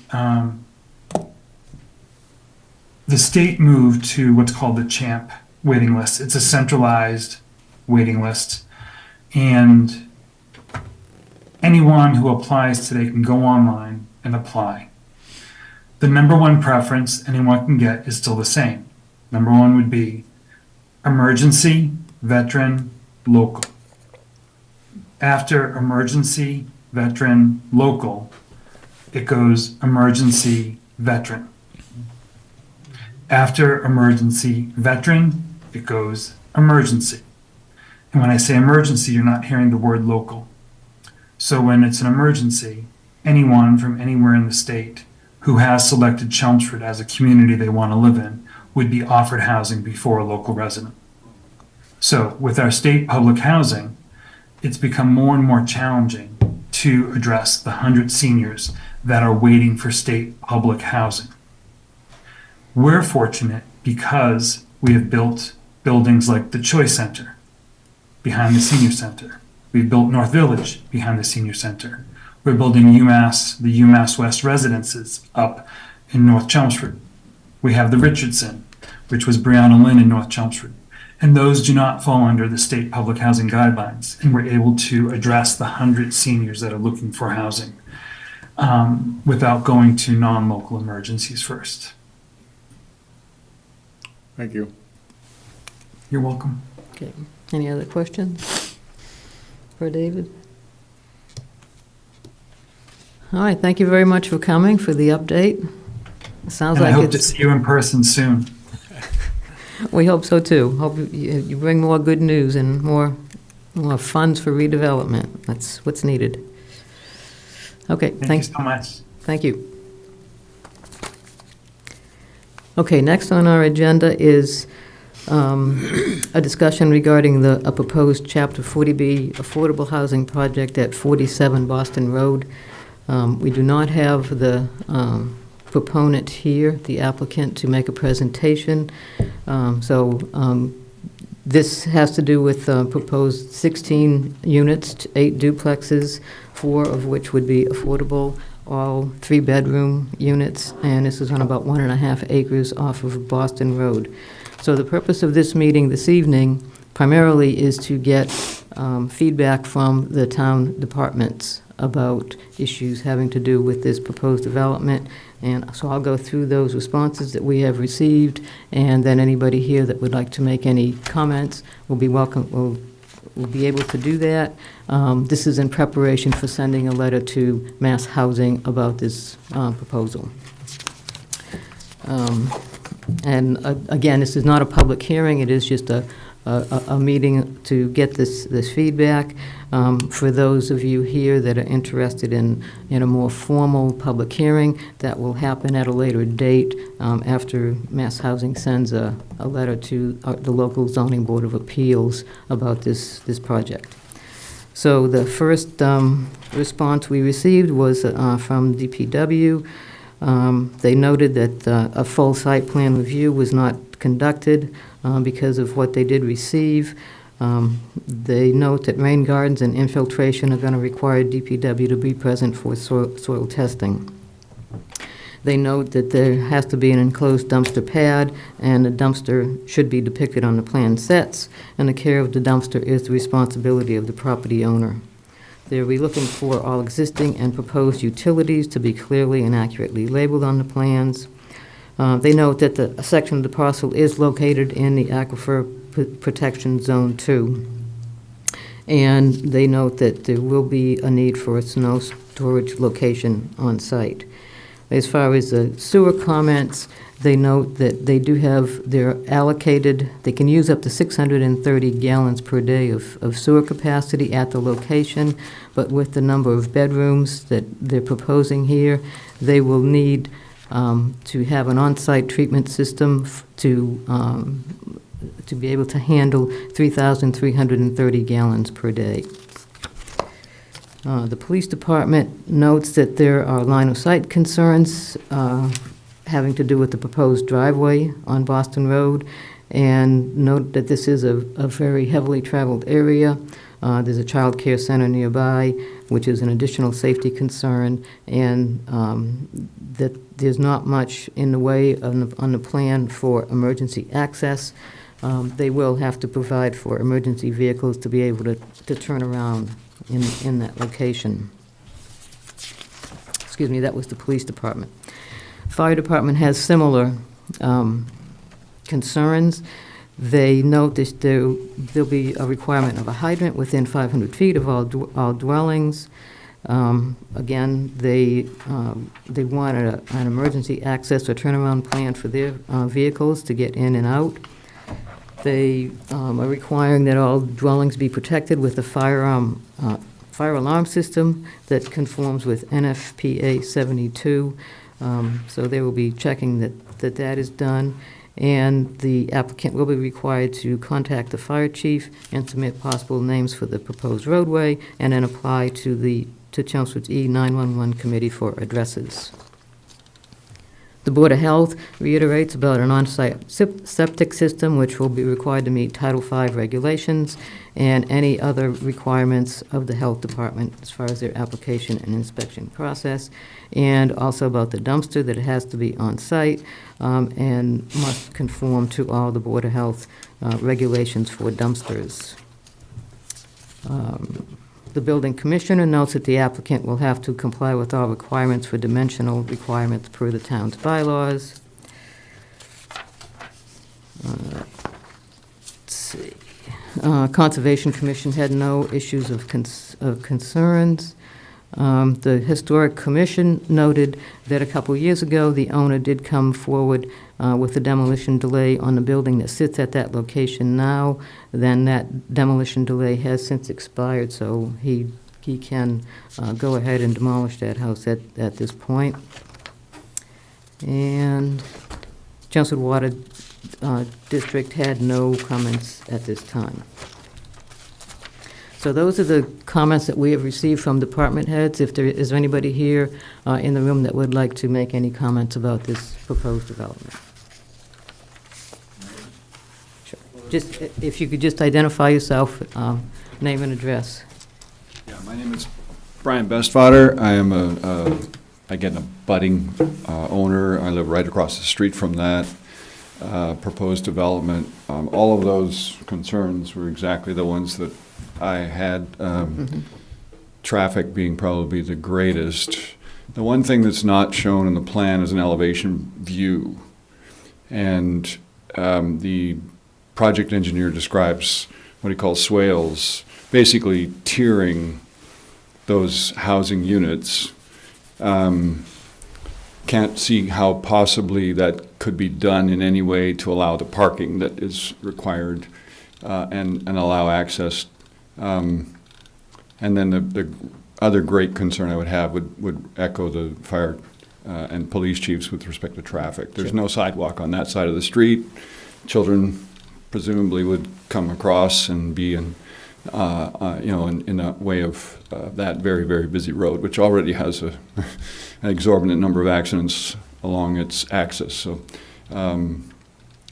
the state moved to what's called the CHAMP waiting list. It's a centralized waiting list. And anyone who applies today can go online and apply. The number one preference anyone can get is still the same. Number one would be emergency, veteran, local. After emergency, veteran, local, it goes emergency, veteran. After emergency, veteran, it goes emergency. And when I say emergency, you're not hearing the word local. So when it's an emergency, anyone from anywhere in the state who has selected Chelmsford as a community they want to live in would be offered housing before a local resident. So with our state public housing, it's become more and more challenging to address the 100 seniors that are waiting for state public housing. We're fortunate because we have built buildings like the Choice Center behind the Senior Center. We've built North Village behind the Senior Center. We're building the UMass West residences up in North Chelmsford. We have the Richardson, which was Brianna Lynn in North Chelmsford. And those do not fall under the state public housing guidelines. And we're able to address the 100 seniors that are looking for housing without going to non-local emergencies first. Thank you. You're welcome. Okay, any other questions for David? All right, thank you very much for coming, for the update. Sounds And I like hope to see you in person soon. We hope so too. Hope you bring more good news and more funds for redevelopment. That's what's needed. Okay, Thank you so much. Thank you. Okay, next on our agenda is a discussion regarding a proposed Chapter 40B affordable housing project at 47 Boston Road. We do not have the proponent here, the applicant, to make a presentation. This has to do with proposed 16 units, 8 duplexes, 4 of which would be affordable, all 3-bedroom units, and this is on about 1.5 acres off of Boston Road. So the purpose of this meeting this evening primarily is to get feedback from the town departments about issues having to do with this proposed development. And so I'll go through those responses that we have received, and then anybody here that would like to make any comments will be welcome, will be able to do that. This is in preparation for sending a letter to Mass Housing about this proposal. Again, this is not a public hearing, it is just a meeting to get this feedback. For those of you here that are interested in a more formal public hearing, that will happen at a later date after Mass Housing sends a letter to the local zoning board of appeals about this project. So the first response we received was from DPW. They noted that a full site plan review was not conducted because of what they did receive. They note that rain gardens and infiltration are going to require DPW to be present for soil testing. They note that there has to be an enclosed dumpster pad, and the dumpster should be depicted on the plan sets, and the care of the dumpster is the responsibility of the property owner. They'll be looking for all existing and proposed utilities to be clearly and accurately labeled on the plans. They note that a section of the parcel is located in the Aquifer Protection Zone 2. And they note that there will be a need for a snow storage location on site. As far as the sewer comments, they note that they do have, they're allocated, they can use up to 630 gallons per day of sewer capacity at the location, but with the number of bedrooms that they're proposing here, they will need to have an on-site treatment system to be able to handle 3,330 gallons per day. The police department notes that there are line-of-sight concerns having to do with the proposed driveway on Boston Road, and note that this is a very heavily traveled area. There's a child care center nearby, which is an additional safety concern, and that there's not much in the way on the plan for emergency access. They will have to provide for emergency vehicles to be able to turn around in that location. Excuse me, that was the police department. Fire department has similar concerns. They note that there'll be a requirement of a hydrant within 500 feet of all dwellings. Again, they want an emergency access or turnaround plan for their vehicles to get in and out. They are requiring that all dwellings be protected with a fire alarm system that conforms with NFPA 72. So they will be checking that is done. And the applicant will be required to contact the fire chief and submit possible names for the proposed roadway, and then apply to Chelmsford's E911 committee for addresses. The Board of Health reiterates about an on-site septic system, which will be required to meet Title V regulations and any other requirements of the Health Department as far as their application and inspection process, and also about the dumpster, that it has to be on-site and must conform to all the Board of Health regulations for dumpsters. The building commissioner notes that the applicant will have to comply with all requirements for dimensional requirements per the town's bylaws. Let's see. Conservation Commission had no issues of concerns. The Historic Commission noted that a couple years ago, the owner did come forward with a demolition delay on the building that sits at that location now. Then that demolition delay has since expired, so he can go ahead and demolish that house at this point. And Chelmsford Water District had no comments at this time. So those are the comments that we have received from department heads. If there is anybody here in the room that would like to make any comments about this proposed development. Sure. Just, if you could just identify yourself, name and address. Yeah, my name is Brian Bestvater. I am a budding owner. I live right across the street from that proposed development. All of those concerns were exactly the ones that I had, traffic being probably the greatest. The one thing that's not shown in the plan is an elevation view. And the project engineer describes what he calls swales, basically tiering those housing units. Can't see how possibly that could be done in any way to allow the parking that is required and allow access. And then the other great concern I would have would echo the fire and police chiefs with respect to traffic. There's no sidewalk on that side of the street. Children presumably would come across and be in the way of that very, very busy road, which already has an exorbitant number of accidents along its axis. So, I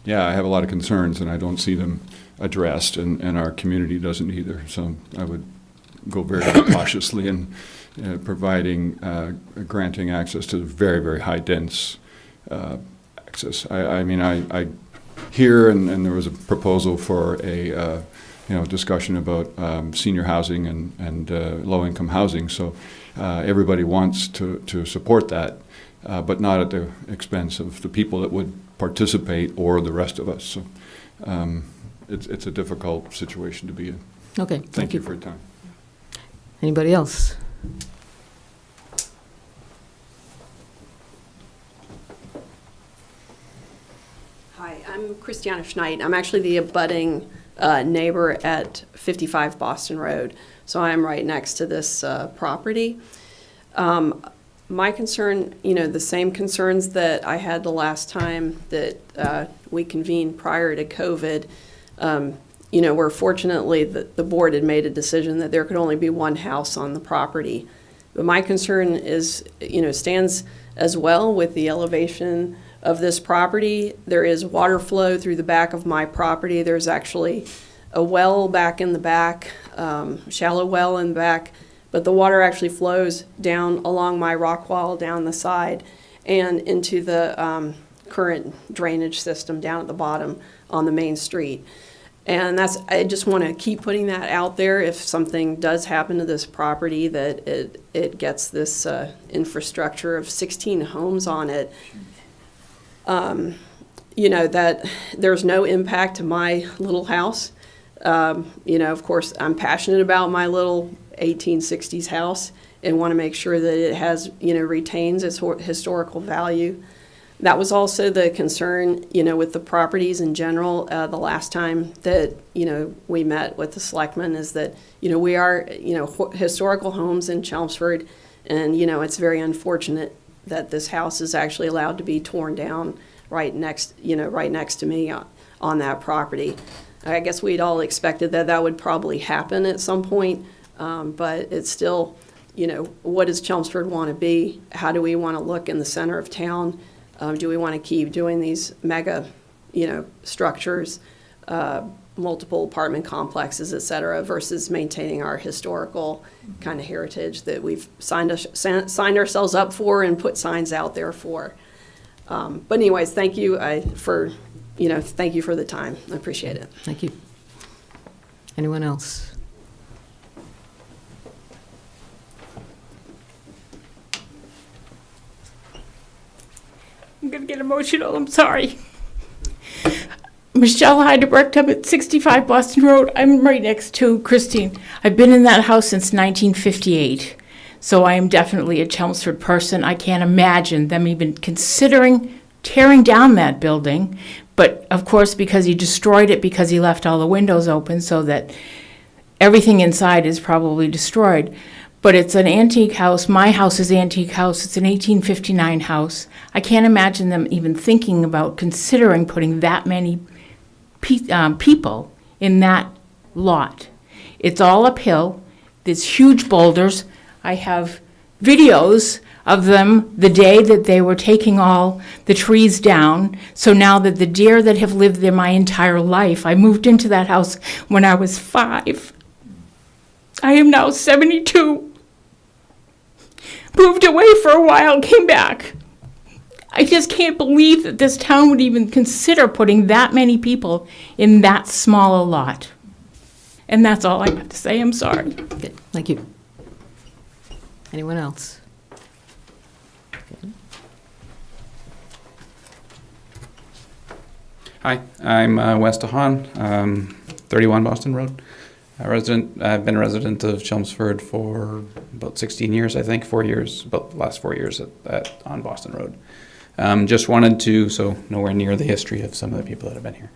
have a lot of concerns, and I don't see them addressed, and our community doesn't either. So I would go very cautiously in providing, granting access to very, very high dense access. I hear, and there was a proposal for a discussion about senior housing and low-income housing. So everybody wants to support that, but not at the expense of the people that would participate or the rest of us. So it's a difficult situation to be in. Okay. Thank you for your time. Anybody else? Hi, I'm Christiana Schneid. I'm actually the abutting neighbor at 55 Boston Road. So I'm right next to this property. My concern, the same concerns that I had the last time that we convened prior to COVID, where fortunately the board had made a decision that there could only be one house on the property. But my concern is, stands as well with the elevation of this property. There is water flow through the back of my property. There's actually a well back in the back, shallow well in the back, but the water actually flows down along my rock wall down the side and into the current drainage system down at the bottom on the main street. And I just want to keep putting that out there. If something does happen to this property, that it gets this infrastructure of 16 homes on it, that there's no impact to my little house. Of course, I'm passionate about my little 1860s house and want to make sure that it has, retains its historical value. That was also the concern, with the properties in general. The last time that, we met with the selectmen is that, we are, historical homes in Chelmsford, and, it's very unfortunate that this house is actually allowed to be torn down right next to me on that property. I guess we'd all expected that would probably happen at some point, but it's still, what does Chelmsford want to be? How do we want to look in the center of town? Do we want to keep doing these mega, structures, multiple apartment complexes, et cetera, versus maintaining our historical kind of heritage that we've signed ourselves up for and put signs out there for? But anyways, thank you thank you for the time. I appreciate it. Thank you. Anyone else? I'm going to get emotional. I'm sorry. Michelle Heidebrecht, I'm at 65 Boston Road. I'm right next to Christine. I've been in that house since 1958. So I am definitely a Chelmsford person. I can't imagine them even considering tearing down that building. But of course, because he destroyed it, because he left all the windows open so that everything inside is probably destroyed. But it's an antique house. My house is an antique house. It's an 1859 house. I can't imagine them even thinking about considering putting that many people in that lot. It's all uphill. There's huge boulders. I have videos of them the day that they were taking all the trees down. So now that the deer that have lived there my entire life, I moved into that house when I was 5. I am now 72. Moved away for a while, came back. I just can't believe that this town would even consider putting that many people in that small a lot. And that's all I have to say. I'm sorry. Okay, thank you. Anyone else? Hi, I'm Wes DeHaan, 31 Boston Road. I've been a resident of Chelmsford for about 16 years, I think, 4 years, about the last 4 years on Boston Road. Just wanted to, so nowhere near the history of some of the people that have been here.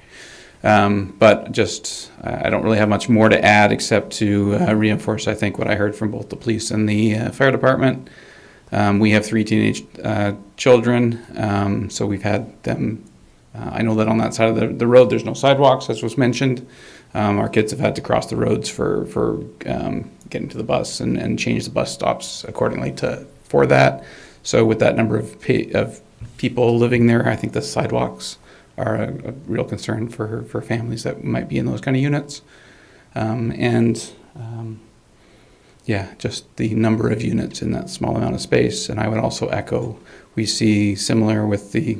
But just, I don't really have much more to add except to reinforce, I think, what I heard from both the police and the fire department. We have 3 teenage children, so we've had them. I know that on that side of the road, there's no sidewalks, as was mentioned. Our kids have had to cross the roads for getting to the bus and change the bus stops accordingly for that. So with that number of people living there, I think the sidewalks are a real concern for families that might be in those kind of units. Yeah, just the number of units in that small amount of space. And I would also echo, we see similar with the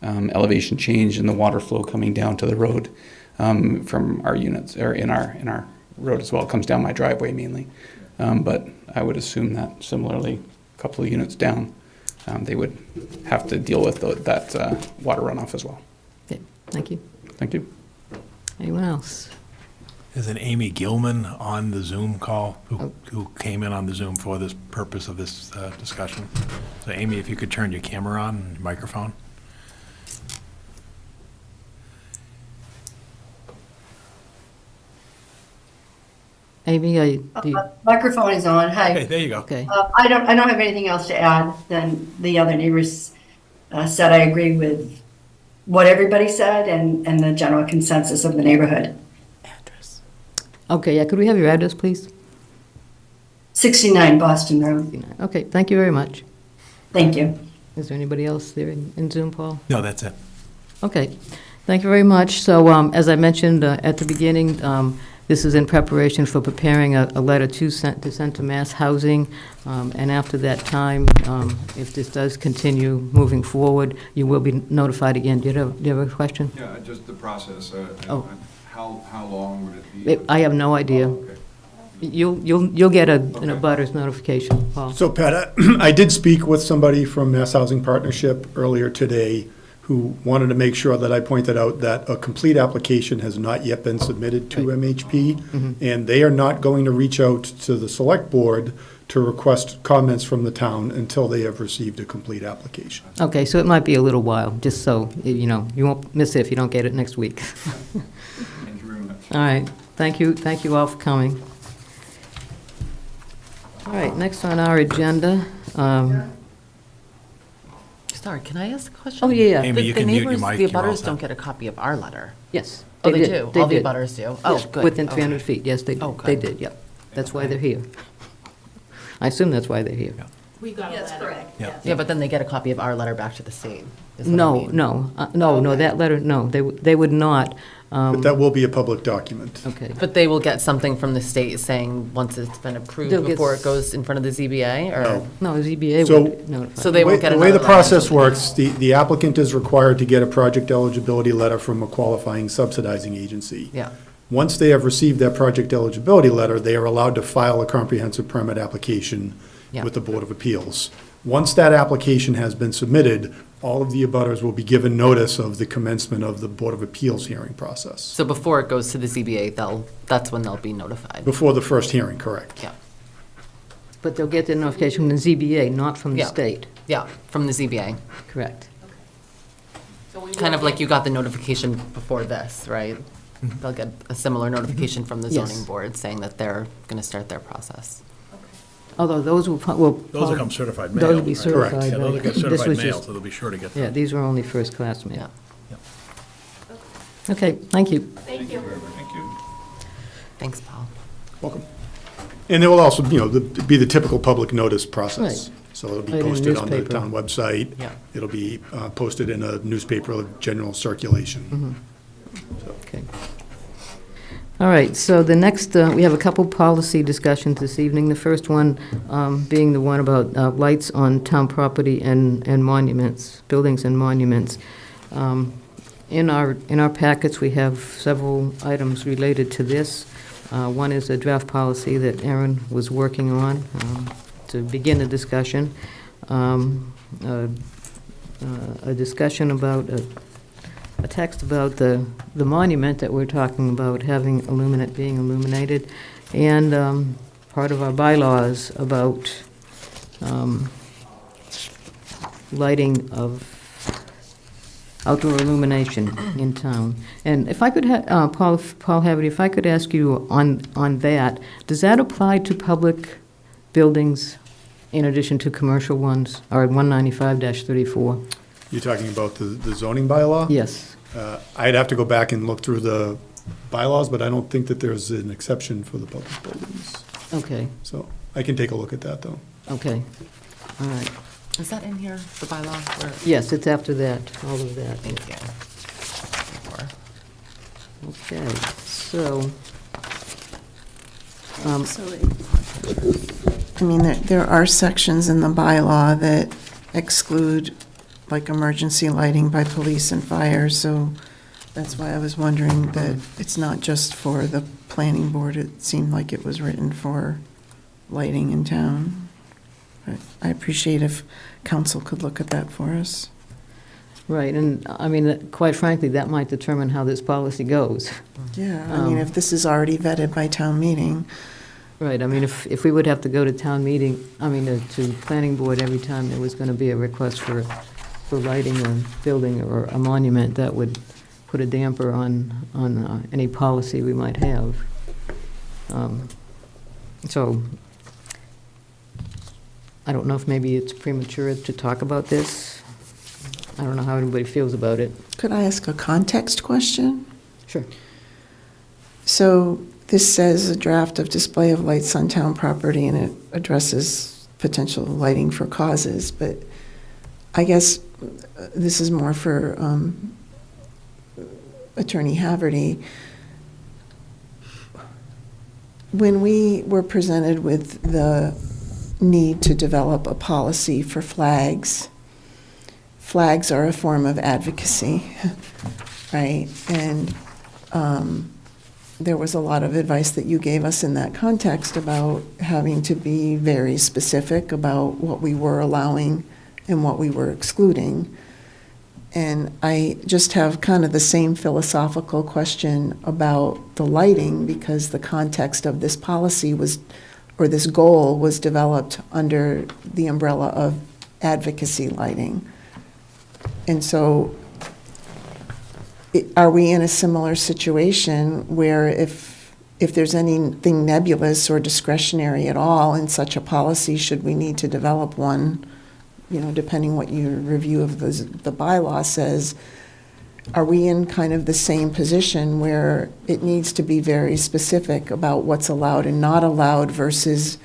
elevation change and the water flow coming down to the road from our units, or in our road as well. It comes down my driveway mainly. But I would assume that similarly, a couple of units down, they would have to deal with that water runoff as well. Okay, thank you. Thank you. Anyone else? Is an Amy Gilman on the Zoom call who came in on the Zoom for this purpose of this discussion? So Amy, if you could turn your camera on and microphone. Amy, microphone is on. Hi. Okay, there you go. Okay. I don't have anything else to add than the other neighbors said. I agree with what everybody said and the general consensus of the neighborhood. Okay, yeah, could we have your address, please? 69 Boston Road. Okay, thank you very much. Thank you. Is there anybody else there in Zoom, Paul? No, that's it. Okay, thank you very much. So as I mentioned at the beginning, this is in preparation for preparing a letter to send to Mass Housing, and after that time, if this does continue moving forward, you will be notified again. Do you have a question? Yeah, just the process. How long would it be? I have no idea. Oh, okay. You'll get an abutters notification, Paul. So Pat, I did speak with somebody from Mass Housing Partnership earlier today who wanted to make sure that I pointed out that a complete application has not yet been submitted to MHP, and they are not going to reach out to the select board to request comments from the town until they have received a complete application. Okay, so it might be a little while, just so, you know, you won't miss it if you don't get it next week. Thank you very much. All right, thank you all for coming. All right, next on our agenda, Sorry, can I ask a question? Oh, yeah. Amy, you can mute your mic. The You're all abutters set. don't get a copy of our letter. yes. Oh, they did. do? They All the did. abutters do? Oh, Yes, good. Within Okay. 300 feet, yes, they did. Oh, good. They did, yep. That's why they're here. I assume that's why they're here. We got a Yes, letter. correct. Yeah. Yeah, but then they get a copy of our letter back to the state. is what I No, mean. no, that letter, no, they would not. But that will be a public document. Okay. But they will get something from the state saying, once it's been approved They'll get before it goes in front of the ZBA, or? No, ZBA So- would notify. So they won't get The way another the letter process until- works, the applicant is required to get a project eligibility letter from a qualifying subsidizing agency. Yeah. Once they have received that project eligibility letter, they are allowed to file a comprehensive permit application Yeah. with the Board of Appeals. Once that application has been submitted, all of the abutters will be given notice of the commencement of the Board of Appeals hearing process. So before it goes to the ZBA, that's when they'll be notified. Before the first hearing, correct? Yeah. But they'll get the notification from the ZBA, not from the Yeah. state. Yeah, from the ZBA. Correct. Kind of like you got the notification before this, right? They'll get a similar notification from the Yes. zoning board saying that they're going to start their process. Although those will. Those will come certified mail. Those will be right? certified. Yeah, those will right. get This certified was mail, just- so they'll be sure to get Yeah, them. these were only first-class mail. Yeah. Okay, thank you. Thank you. Thanks, Paul. Welcome. And there will also, be the typical public notice process. Right. So it'll be Right, in the posted on the newspaper. town website. Yeah. It'll be posted in a newspaper of general circulation. Okay. All right, so the next, we have a couple policy discussions this evening. The first one being the one about lights on town property and monuments, buildings and monuments. In our packets, we have several items related to this. One is a draft policy that Aaron was working on to begin the discussion. A discussion about, a text about the monument that we're talking about having being illuminated, and part of our bylaws about lighting of outdoor illumination in town. And if I could, Paul Haverty, if I could ask you on that, does that apply to public buildings in addition to commercial ones, or 195-34? You're talking about the zoning bylaw? Yes. I'd have to go back and look through the bylaws, but I don't think that there's an exception for the public buildings. Okay, So I can take a look at that, though. okay, all right. Is that in here, the bylaw? Or- Yes, it's after that, all of that. Thank you. Okay, so, I mean, there are sections in the bylaw that exclude, like, emergency lighting by police and fire, so that's why I was wondering that it's not just for the planning board. It seemed like it was written for lighting in town. But I appreciate if council could look at that for us. right, and, I mean, quite frankly, that might determine how this policy goes. Yeah, I mean, if this is already vetted by town meeting, Right, I mean, if we would have to go to town meeting, to planning board every time there was going to be a request for lighting a building or a monument, that would put a damper on any policy we might have. So, I don't know if maybe it's premature to talk about this. I don't know how anybody feels about it. could I ask a context question? Sure. So this says a draft of display of lights on town property, and it addresses potential lighting for causes, but I guess this is more for Attorney Haverty. When we were presented with the need to develop a policy for flags, flags are a form of advocacy, right? And there was a lot of advice that you gave us in that context about having to be very specific about what we were allowing and what we were excluding. And I just have kind of the same philosophical question about the lighting, because the context of this policy was, or this goal was developed under the umbrella of advocacy lighting. And so are we in a similar situation where if there's anything nebulous or discretionary at all in such a policy, should we need to develop one, depending what your review of the bylaw says, are we in kind of the same position where it needs to be very specific about what's allowed and not allowed versus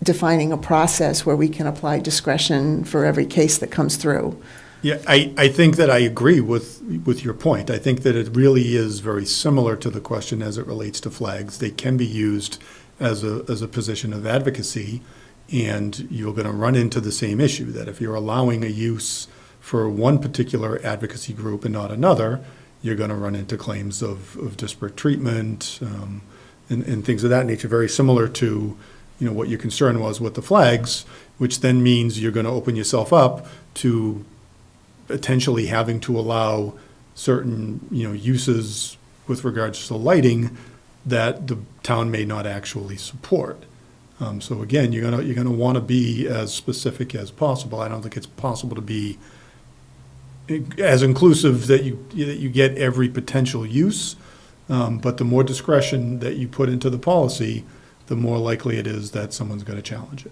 defining a process where we can apply discretion for every case that comes through? Yeah, I think that I agree with your point. I think that it really is very similar to the question as it relates to flags. They can be used as a position of advocacy, and you're going to run into the same issue, that if you're allowing a use for one particular advocacy group and not another, you're going to run into claims of disparate treatment and things of that nature, very similar to what your concern was with the flags, which then means you're going to open yourself up to potentially having to allow certain, uses with regards to lighting that the town may not actually support. So again, you're gonna want to be as specific as possible. I don't think it's possible to be as inclusive that you get every potential use, but the more discretion that you put into the policy, the more likely it is that someone's going to challenge it.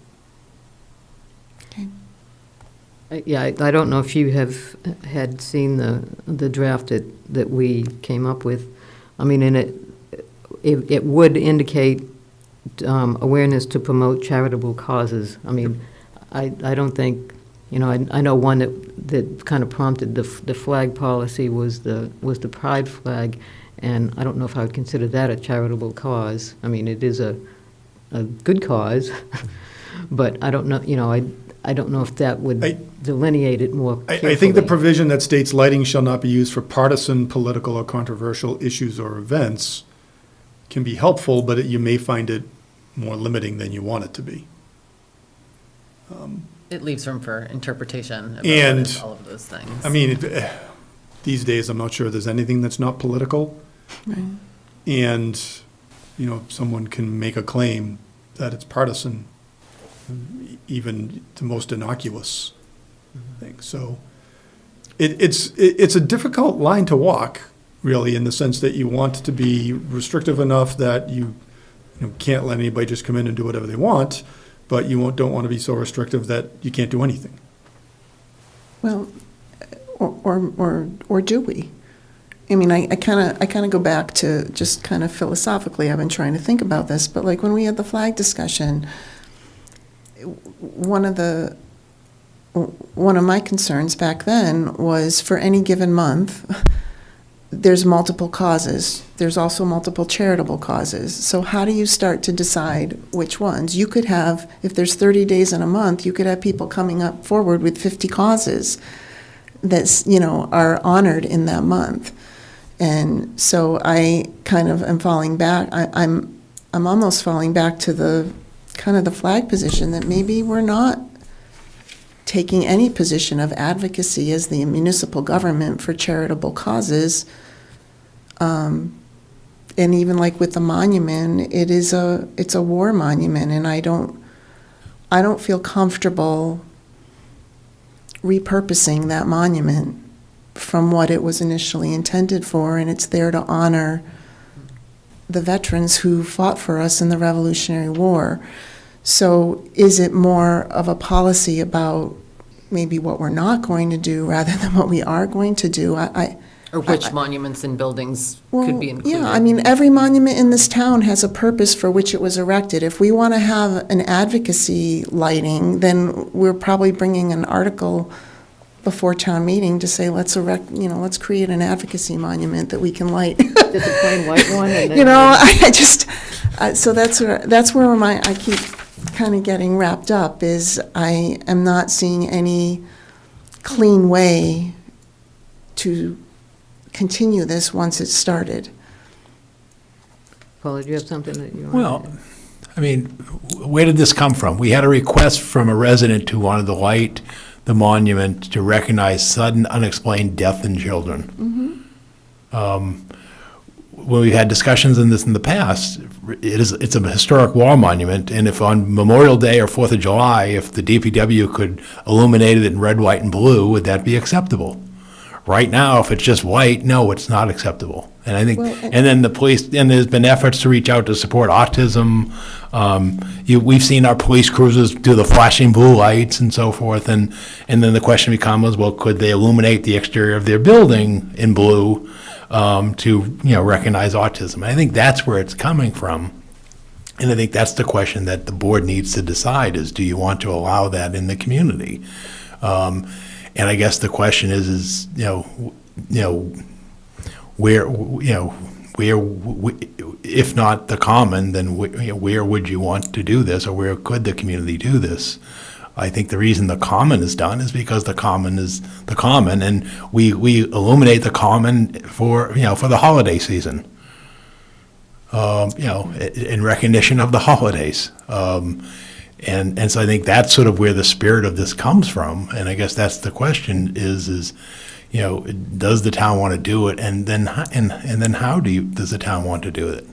Yeah, I don't know if you had seen the draft that we came up with. I mean, and it would indicate awareness to promote charitable causes. I mean, I don't think, I know one that kind of prompted the flag policy was the pride flag, and I don't know if I would consider that a charitable cause. I mean, it is a good cause, but I don't know, I don't know if that would delineate it more carefully. I think the provision that states lighting shall not be used for partisan, political, or controversial issues or events can be helpful, but you may find it more limiting than you want it to be. It leaves room for interpretation about And, all of those things. I mean, these days, I'm not sure there's anything that's not political. Right. And, someone can make a claim that it's partisan, even the most innocuous thing. So it's a difficult line to walk, really, in the sense that you want to be restrictive enough that you can't let anybody just come in and do whatever they want, but you don't want to be so restrictive that you can't do anything. Well, or do we? I mean, I kind of go back to just kind of philosophically, I've been trying to think about this, but like when we had the flag discussion, one of my concerns back then was for any given month, there's multiple causes. There's also multiple charitable causes. So how do you start to decide which ones? You could have, if there's 30 days in a month, you could have people coming up forward with 50 causes that, are honored in that month. And so I kind of am falling back. I'm almost falling back to the kind of the flag position that maybe we're not taking any position of advocacy as the municipal government for charitable causes. And even like with the monument, it's a war monument, and I don't feel comfortable repurposing that monument from what it was initially intended for, and it's there to honor the veterans who fought for us in the Revolutionary War. So is it more of a policy about maybe what we're not going to do rather than what we are going to do? Or which monuments and buildings could be included? Yeah, I mean, every monument in this town has a purpose for which it was erected. If we want to have an advocacy lighting, then we're probably bringing an article before town meeting to say, let's create an advocacy monument that we can light. Just a plain white one? And then So that's where I keep kind of getting wrapped up, is I am not seeing any clean way to continue this once it's started. Paula, do you have something that you want Well, to add? I mean, where did this come from? We had a request from a resident who wanted to light the monument to recognize sudden unexplained death in children. When we've had discussions in this in the past, it's a historic war monument, and if on Memorial Day or 4th of July, if the DPW could illuminate it in red, white, and blue, would that be acceptable? Right now, if it's just white, no, it's not acceptable. And I think, and then the police, and there's been efforts to reach out to support autism. We've seen our police cruisers do the flashing blue lights and so forth, and then the question becomes, well, could they illuminate the exterior of their building in blue to recognize autism? And I think that's where it's coming from. And I think that's the question that the board needs to decide is, do you want to allow that in the community? And I guess the question is where, if not the common, then where would you want to do this, or where could the community do this? I think the reason the common is done is because the common is the common, and we illuminate the common for the holiday season. In recognition of the holidays. And so I think that's sort of where the spirit of this comes from. And I guess that's the question is does the town want to do it? And then how does the town want to do it?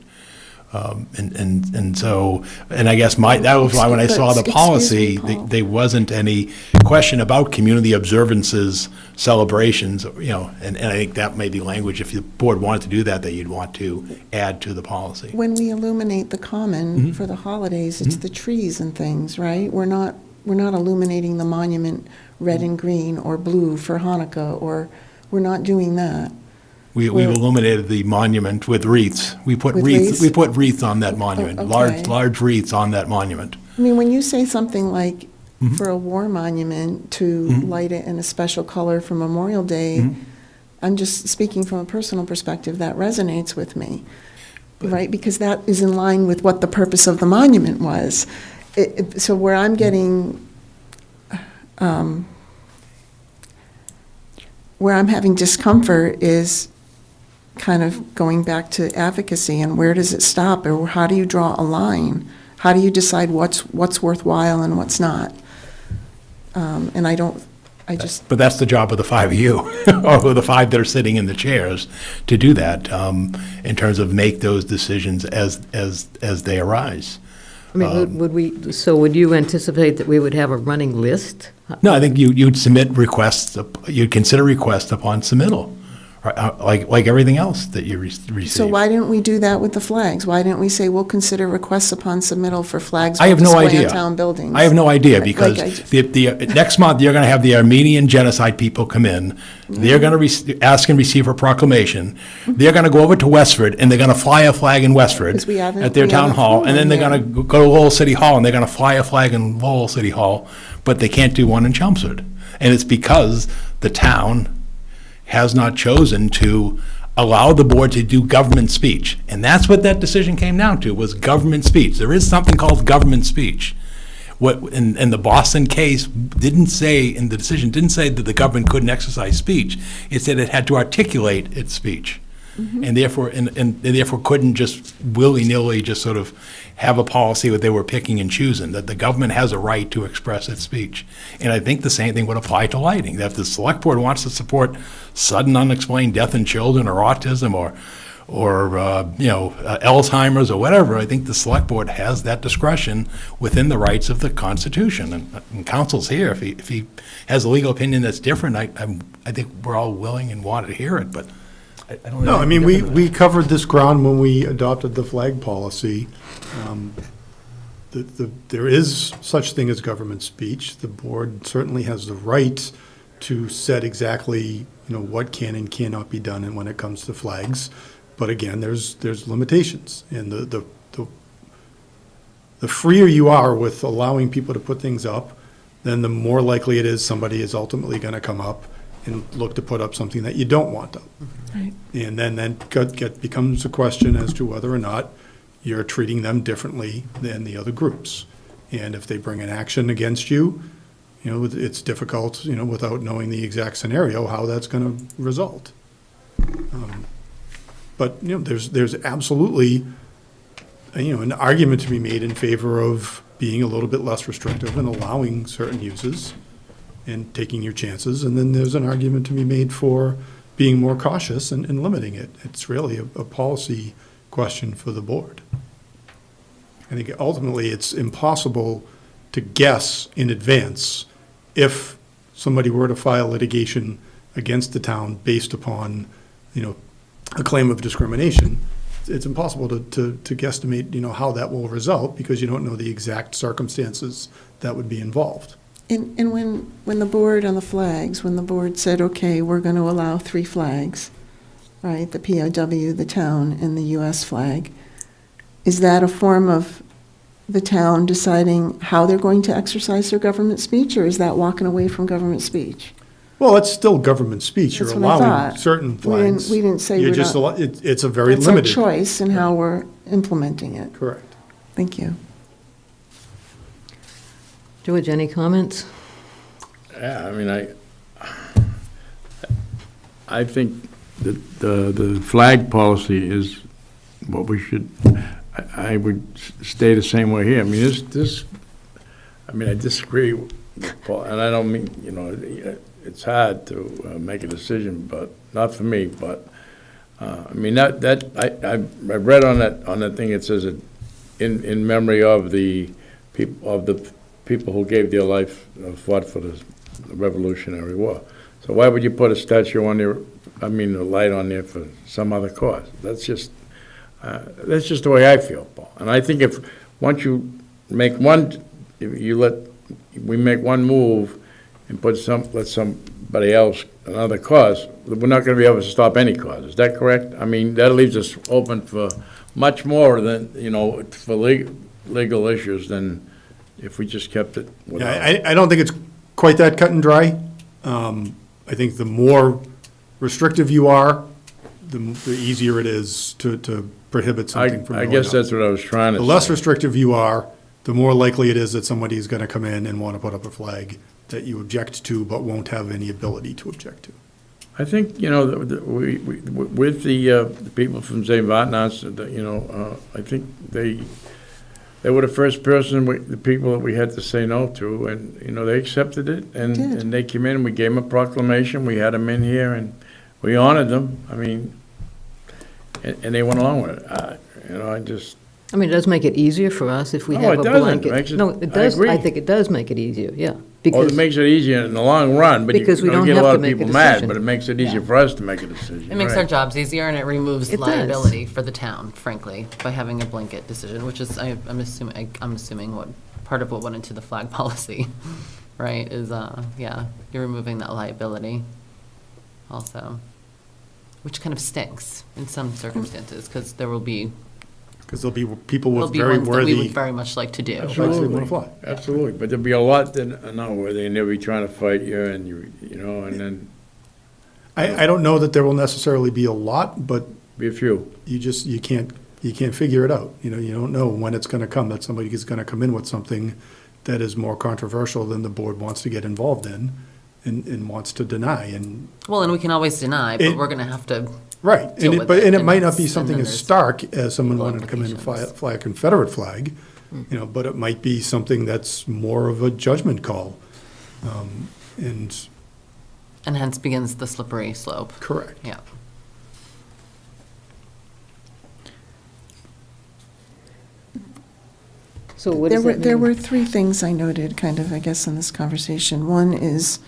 And so, and I guess that was why when I saw the policy, there wasn't any question about community observances, celebrations, and I think that may be language, if the board wanted to do that you'd want to add to the policy. When we illuminate the common for the holidays, it's the trees and things, right? We're not illuminating the monument red and green or blue for Hanukkah, or we're not doing that. We illuminated the monument with wreaths. We put wreaths. We put wreaths on that monument. Okay. Large wreaths on that monument. I mean, when you say something like for a war monument to light it in a special color for Memorial Day, I'm just speaking from a personal perspective, that resonates with me, right? Because that is in line with what the purpose of the monument was. So where I'm getting, where I'm having discomfort is kind of going back to advocacy, and where does it stop, or how do you draw a line? How do you decide what's worthwhile and what's not? And But that's the job of the five of you, or the five that are sitting in the chairs, to do that, in terms of make those decisions as they arise. I mean, would you anticipate that we would have a running list? No, I think you'd submit requests, you'd consider requests upon submittal, like everything else that you receive. So why didn't we do that with the flags? Why didn't we say we'll consider requests upon submittal for flags I have no display idea. on town buildings? I have no idea, because next month, you're going to have the Armenian genocide people come in. They're going to ask and receive a proclamation. They're going to go over to Westford, and they're going to fly a flag in Westford at their town hall, and then they're going to go to Lowell City Hall, and they're going to fly a flag in Lowell City Hall, but they can't do one in Chelmsford. And it's because the town has not chosen to allow the board to do government speech. And that's what that decision came down to, was government speech. There is something called government speech. What, in the Boston case, didn't say, in the decision, didn't say that the government couldn't exercise speech. It said it had to articulate its speech. And therefore, and therefore couldn't just willy-nilly just sort of have a policy that they were picking and choosing, that the government has a right to express its speech. And I think the same thing would apply to lighting, that if the select board wants to support sudden unexplained death in children, or autism, or Alzheimer's, or whatever, I think the select board has that discretion within the rights of the Constitution. And council's here. If he has a legal opinion that's different, I think we're all willing and want to hear it, but I don't know. No, I mean, we covered this ground when we adopted the flag policy. There is such thing as government speech. The board certainly has the right to set exactly, what can and cannot be done, and when it comes to flags. But again, there's limitations, and the freer you are with allowing people to put things up, then the more likely it is somebody is ultimately going to come up and look to put up something that you don't want up. Right. And then becomes a question as to whether or not you're treating them differently than the other groups. And if they bring an action against you, it's difficult, without knowing the exact scenario, how that's going to result. But, there's absolutely, an argument to be made in favor of being a little bit less restrictive and allowing certain uses and taking your chances. And then there's an argument to be made for being more cautious and limiting it. It's really a policy question for the board. I think ultimately it's impossible to guess in advance if somebody were to file litigation against the town based upon, a claim of discrimination. It's impossible to guesstimate, how that will result, because you don't know the exact circumstances that would be involved. And when the board on the flags, when the board said, okay, we're going to allow 3 flags, right, the POW, the town, and the U.S. flag, is that a form of the town deciding how they're going to exercise their government speech, or is that walking away from government speech? Well, it's still government speech. That's You're what I allowing thought. certain flags. We didn't say You're we're just not. it's a very That's limited. our choice in how we're implementing it. Correct. Thank you. George, any comments? Yeah, I mean, I think that the flag policy is what we should, I would stay the same way here. I mean, I disagree, Paul, and I don't mean, it's hard to make a decision, but, not for me, but I mean, I read on that thing, it says it in memory of the people who gave their life, fought for the Revolutionary War. So why would you put a statue on there, a light on there for some other cause? That's just the way I feel, Paul. And I think once you make we make one move and let somebody else, another cause, we're not gonna be able to stop any cause. Is that correct? I mean, that leaves us open for much more than, for legal issues than if we just kept it without. Yeah, I don't think it's quite that cut and dry. I think the more restrictive you are, the easier it is to prohibit something from I going guess up. that's what I was trying to The say. less restrictive you are, the more likely it is that somebody's going to come in and want to put up a flag that you object to but won't have any ability to object to. I think, with the people from St. Vartanants, I think they were the first the people that we had to say no to, and, they accepted it, and they came in, we gave them a proclamation, we had them in here, and we honored them, and they went along with it. It does make it easier for us if we No, have it a doesn't. blanket. It makes it- No, it I does, agree. I think it does make it easier, yeah. Well, Because it makes it easier in the long run, but Because we don't get a have lot to of make a people mad, decision. but it makes it easier for us to make a decision. It makes right. our jobs easier, and it removes It does. liability for the town, frankly, by having a blanket decision, which is, I'm assuming what, part of what went into the flag policy, right, is, you're removing that liability also, which kind of stinks in some circumstances, because there will be Because there'll be people There'll with be very ones that we worthy. would very much like to do. Absolutely. Absolutely, but there'll be a lot that are not worthy, and they'll be trying to fight you, and and then I don't know that there will necessarily be a lot, but be a few. you can't figure it out. You don't know when it's going to come, that somebody is going to come in with something that is more controversial than the board wants to get involved in and wants to deny. And Well, and we can always deny, but we're going to have to. right, deal and with it might not that's- be and something then as there's stark as someone legal wanted to come in and implications. fly a Confederate flag, but it might be something that's more of a judgment call. And And hence begins the slippery slope. correct. Yeah. So what does that mean? There were three things I noted, kind of, I guess, in this conversation. One is,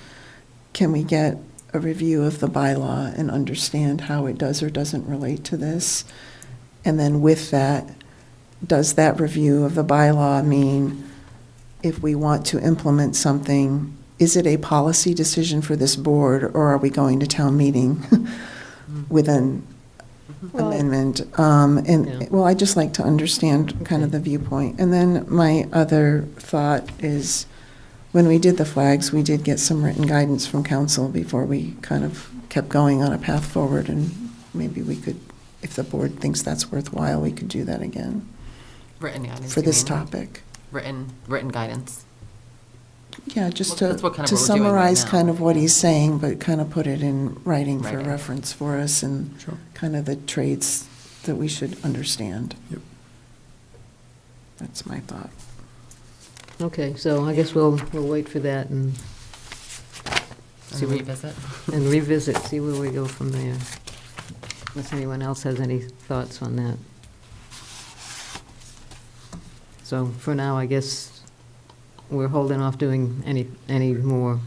can we get a review of the bylaw and understand how it does or doesn't relate to this? And then with that, does that review of the bylaw mean if we want to implement something, is it a policy decision for this board, or are we going to town meeting with an amendment? Well, I'd just like to understand kind of the viewpoint. And then my other thought is, when we did the flags, we did get some written guidance from council before we kind of kept going on a path forward, and maybe we could, if the board thinks that's worthwhile, we could do that again Written guidance. for you this mean? topic. Written guidance. Yeah, just Well, that's what kind of to what we're doing right summarize now. kind of what he's saying, but kind of put it in writing for Writing. reference for us, and kind of the traits that we should understand. Yep. That's my thought. Okay, so I guess we'll wait for that and see And what- revisit. And revisit, see where we go from there. Unless anyone else has any thoughts on that. So for now, I guess we're holding off doing any more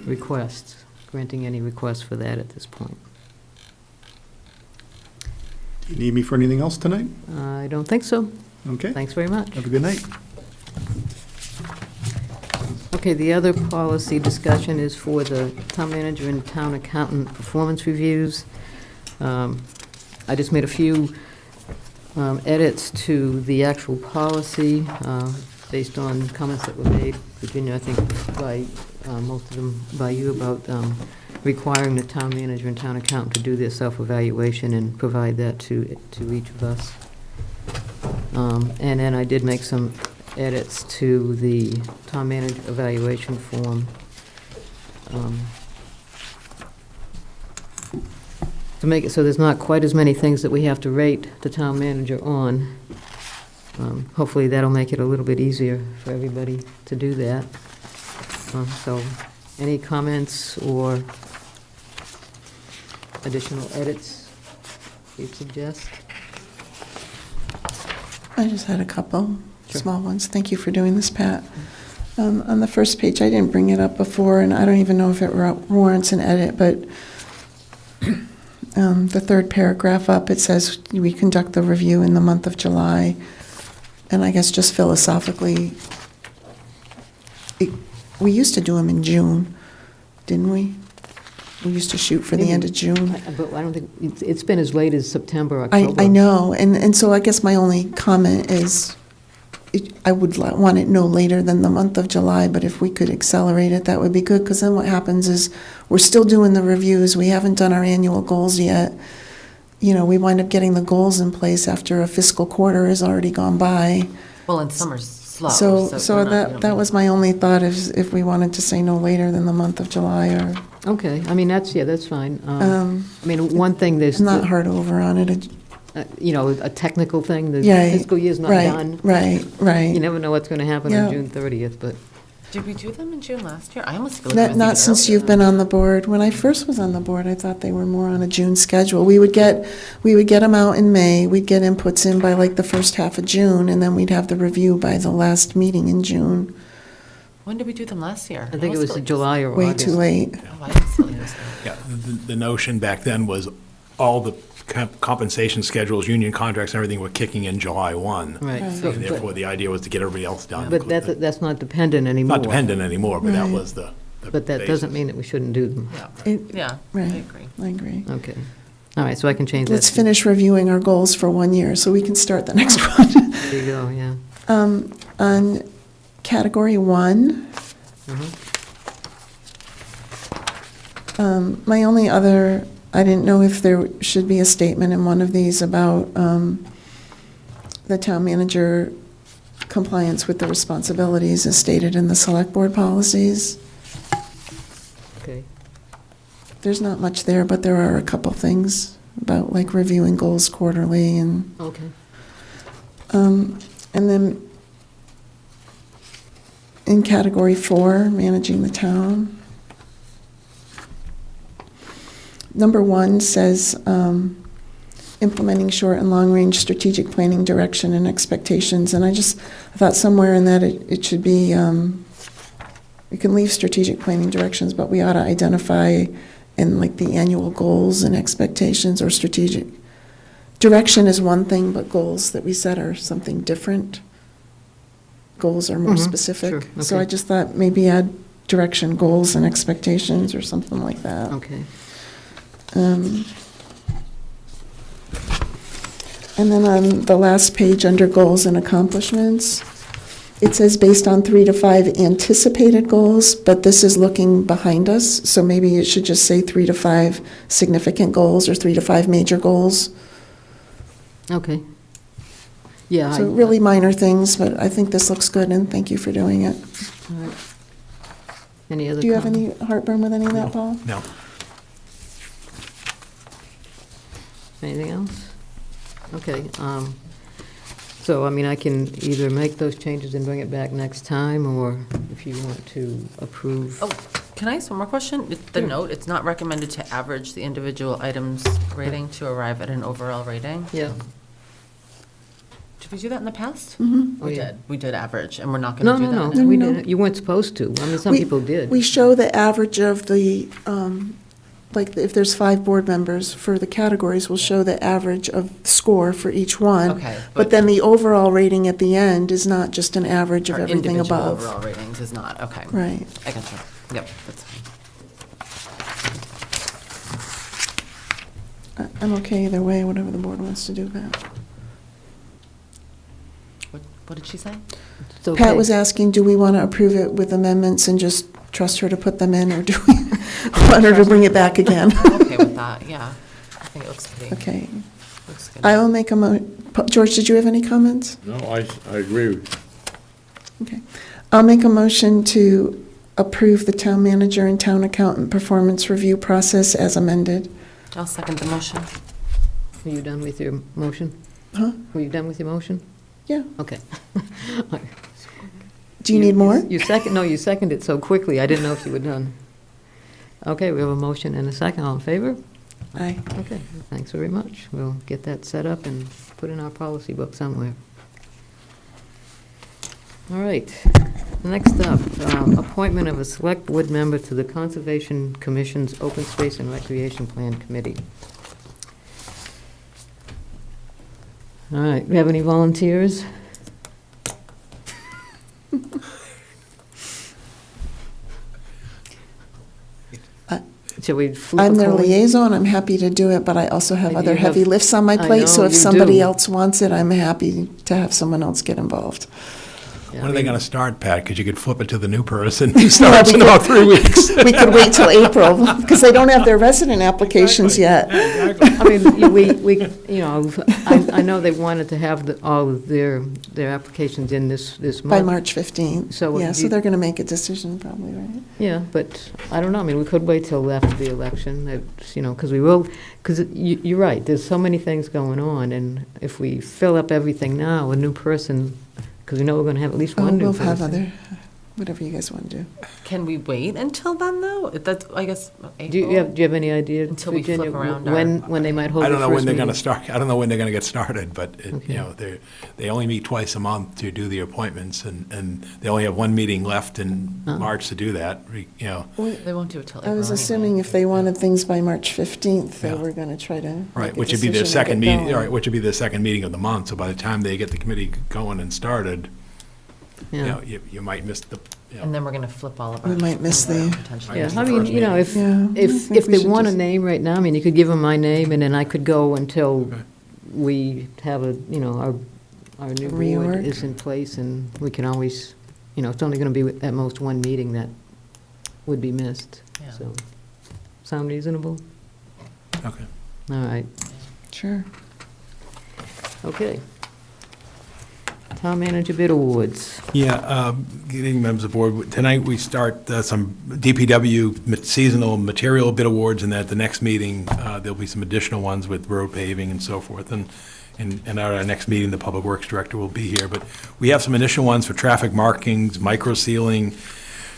requests, granting any requests for that at this point. Do you need me for anything else tonight? I don't think so. Okay. Thanks very much. Have a good night. Okay, the other policy discussion is for the town manager and town accountant performance reviews. I just made a few edits to the actual policy based on comments that were made, Virginia, I think by most of them by you, about requiring the town manager and town accountant to do their self-evaluation and provide that to each of us. And then I did make some edits to the town manager evaluation form. To make it so there's not quite as many things that we have to rate the town manager on. Hopefully that'll make it a little bit easier for everybody to do that. So, any comments or additional edits you'd suggest? I just had a couple small ones. Thank you for doing this, Pat. On the first page, I didn't bring it up before, and I don't even know if it warrants an edit, but the third paragraph up, it says we conduct the review in the month of July. And I guess just philosophically, we used to do them in June, didn't we? We used to shoot for the end of June. But I don't think, it's been as late as September, October. I know, and so I guess my only comment is, I would want it no later than the month of July, but if we could accelerate it, that would be good, because then what happens is, we're still doing the reviews, we haven't done our annual goals yet. You know, we wind up getting the goals in place after a fiscal quarter has already gone by. Well, and summer's slow. So we're not- that was my only thought, is if we wanted to say no later than the month of July, or, Okay, I mean, that's fine. I mean, one thing, there's, not hard over on it. you know, a technical thing, the Yeah, fiscal year's not right, done. Right. You never know what's going to happen Yeah. on June 30th, but, Did we do them in June last year? I almost feel like it was Not even since earlier. you've been on the board. When I first was on the board, I thought they were more on a June schedule. We would get them out in May, we'd get inputs in by like the first half of June, and then we'd have the review by the last meeting in June. When did we do them last year? I think it almost was feel like July or Way August. too late. Oh, I almost feel like it was Yeah, the notion back then was all the compensation schedules, union contracts, and everything were kicking in July 1. Right. And So- therefore, the idea was to get everybody else done. But that's not dependent anymore. Not dependent anymore, but that Right. was the But that doesn't basis. mean that we shouldn't do them. Yeah, I Right. agree. I agree. Okay. All right, so I can change that. Let's finish reviewing our goals for 1 year, so we can start the next one. There you go, yeah. On category 1, my only other, I didn't know if there should be a statement in one of these about the town manager compliance with the responsibilities as stated in the select board policies. Okay. There's not much there, but there are a couple things about like reviewing goals quarterly and, Okay. and then in category 4, managing the town. Number 1 says, implementing short and long-range strategic planning direction and expectations. And I thought somewhere in that it should be, we can leave strategic planning directions, but we ought to identify in like the annual goals and expectations, or strategic. Direction is one thing, but goals that we set are something different. Goals are more specific. sure, So okay. I just thought maybe add direction, goals, and expectations, or something like that. Okay. And then on the last page, under goals and accomplishments, it says based on 3 to 5 anticipated goals, but this is looking behind us, so maybe it should just say 3 to 5 significant goals, or 3 to 5 major goals. Okay. Yeah. So really minor things, but I think this looks good, and thank you for doing it. All right. Any other Do you have comments? any heartburn with any of that, Paul? No. Anything else? Okay, so, I mean, I can either make those changes and bring it back next time, or if you want to approve. Oh, can I ask one more question? The note, it's not recommended to average the individual items rating to arrive at an overall rating? Yeah. Did we do that in the past? Mm-hmm. We yeah. did. We did average, and we're not No, going to do no, that. no, we No. didn't. You weren't supposed to. I mean, some people did. We show the average of the, like, if there's 5 board members, for the categories, we'll show the average of score for each one. Okay, But then the overall rating at the end is not just an average of Our everything individual above. overall ratings is not, okay. Right. I got you. Yep, that's fine. I'm okay either way, whatever the board wants to do, Pat. What did she say? It's okay. Pat was asking, do we want to approve it with amendments and just trust her to put them in, or do we want her to bring it back again? I'm okay with that, yeah. I think it looks pretty. Okay. Looks good. I will make George, did you have any comments? No, I agree with Okay. I'll make a motion to approve the town manager and town accountant performance review process as amended. I'll second the motion. Were you done with your motion? Huh? Were you done with your motion? Yeah. Okay. Do you need more? You seconded it so quickly, I didn't know if you were done. Okay, we have a motion and a second. All in favor? Aye. Okay, thanks very much. We'll get that set up and put in our policy book somewhere. All right, next up, appointment of a select board member to the Conservation Commission's Open Space and Recreation Plan Committee. All right, we have any volunteers? Shall we flip I'm a their coin? liaison, I'm happy to do it, but I also have And other you have- heavy lifts on my I plate, so know if you somebody do. else wants it, I'm happy to have someone else get involved. Yeah, When I are they mean- going to start, Pat? Because you could flip it to the new person who starts in about 3 weeks. We could wait till April, because they don't have their resident applications yet. I mean, we, you know, I know they wanted to have all of their applications in this month. By March 15th. So Yeah, you- so they're going to make a decision probably, right? Yeah, but I don't know, I mean, we could wait till after the election, you know, because we will, because you're right, there's so many things going on, and if we fill up everything now, a new person, because we know we're going to have at least Oh, one new we'll person. have other, whatever you guys want to do. Can we wait until then, though? That's, I guess, April? Do you have any idea, Until we Virginia, flip around when they might hold I the don't first know when they're going to meeting? start, I don't know when they're going to get started, but, Okay. you know, they only meet twice a month to do the appointments, and they only have one meeting left in March to do that, you know. They won't do it till April I was anyway. assuming if they wanted things by March 15th, they Yeah. were going to try to Right, make a which would be their decision and second get meeting, going. right, which would be their second meeting of the month, so by the time they get the committee going and started, you know, you might miss the, you know. And then we're going to flip all of our. We might miss things the- out potentially. Yeah, Just I the mean, first you know, if, Yeah, I if think we they should want a just- name right now, I mean, you could give them my name, and then I could go until Okay. we have a, you know, our new board Reorg. is in place, and we can always, you know, it's only going to be at most one meeting that would be missed, Yeah. so. Sound reasonable? Okay. All right, Sure. okay. Town manager bid awards. Yeah, getting members of the board, tonight we start some DPW seasonal material bid awards, and at the next meeting, there'll be some additional ones with road paving and so forth, and at our next meeting, the Public Works Director will be here, but we have some initial ones for traffic markings, micro sealing,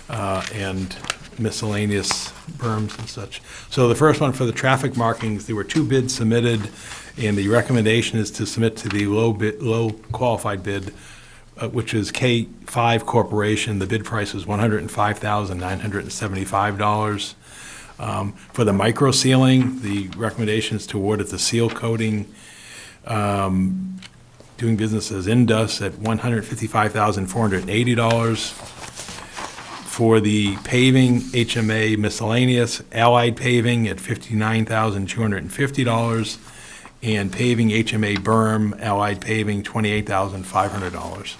and miscellaneous berms and such. So the first one for the traffic markings, there were 2 bids submitted, and the recommendation is to submit to the low qualified bid, which is K5 Corporation. The bid price was $105,975. For the micro sealing, the recommendation is to award it to Seal Coating, doing business as Indus at $155,480. For the paving, HMA miscellaneous, Allied Paving at $59,250, and paving HMA berm, Allied Paving, $28,500.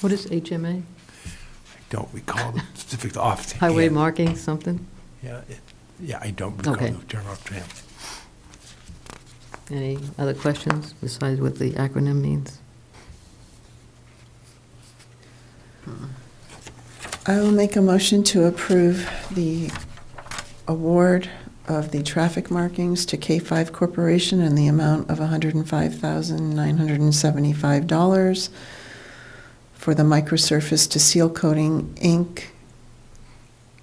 What is HMA? Don't recall the specific off. Highway marking, something? Yeah, I don't recall Okay. the general term. Any other questions besides what the acronym means? I will make a motion to approve the award of the traffic markings to K5 Corporation in the amount of $105,975 for the microsurface to seal coating Inc.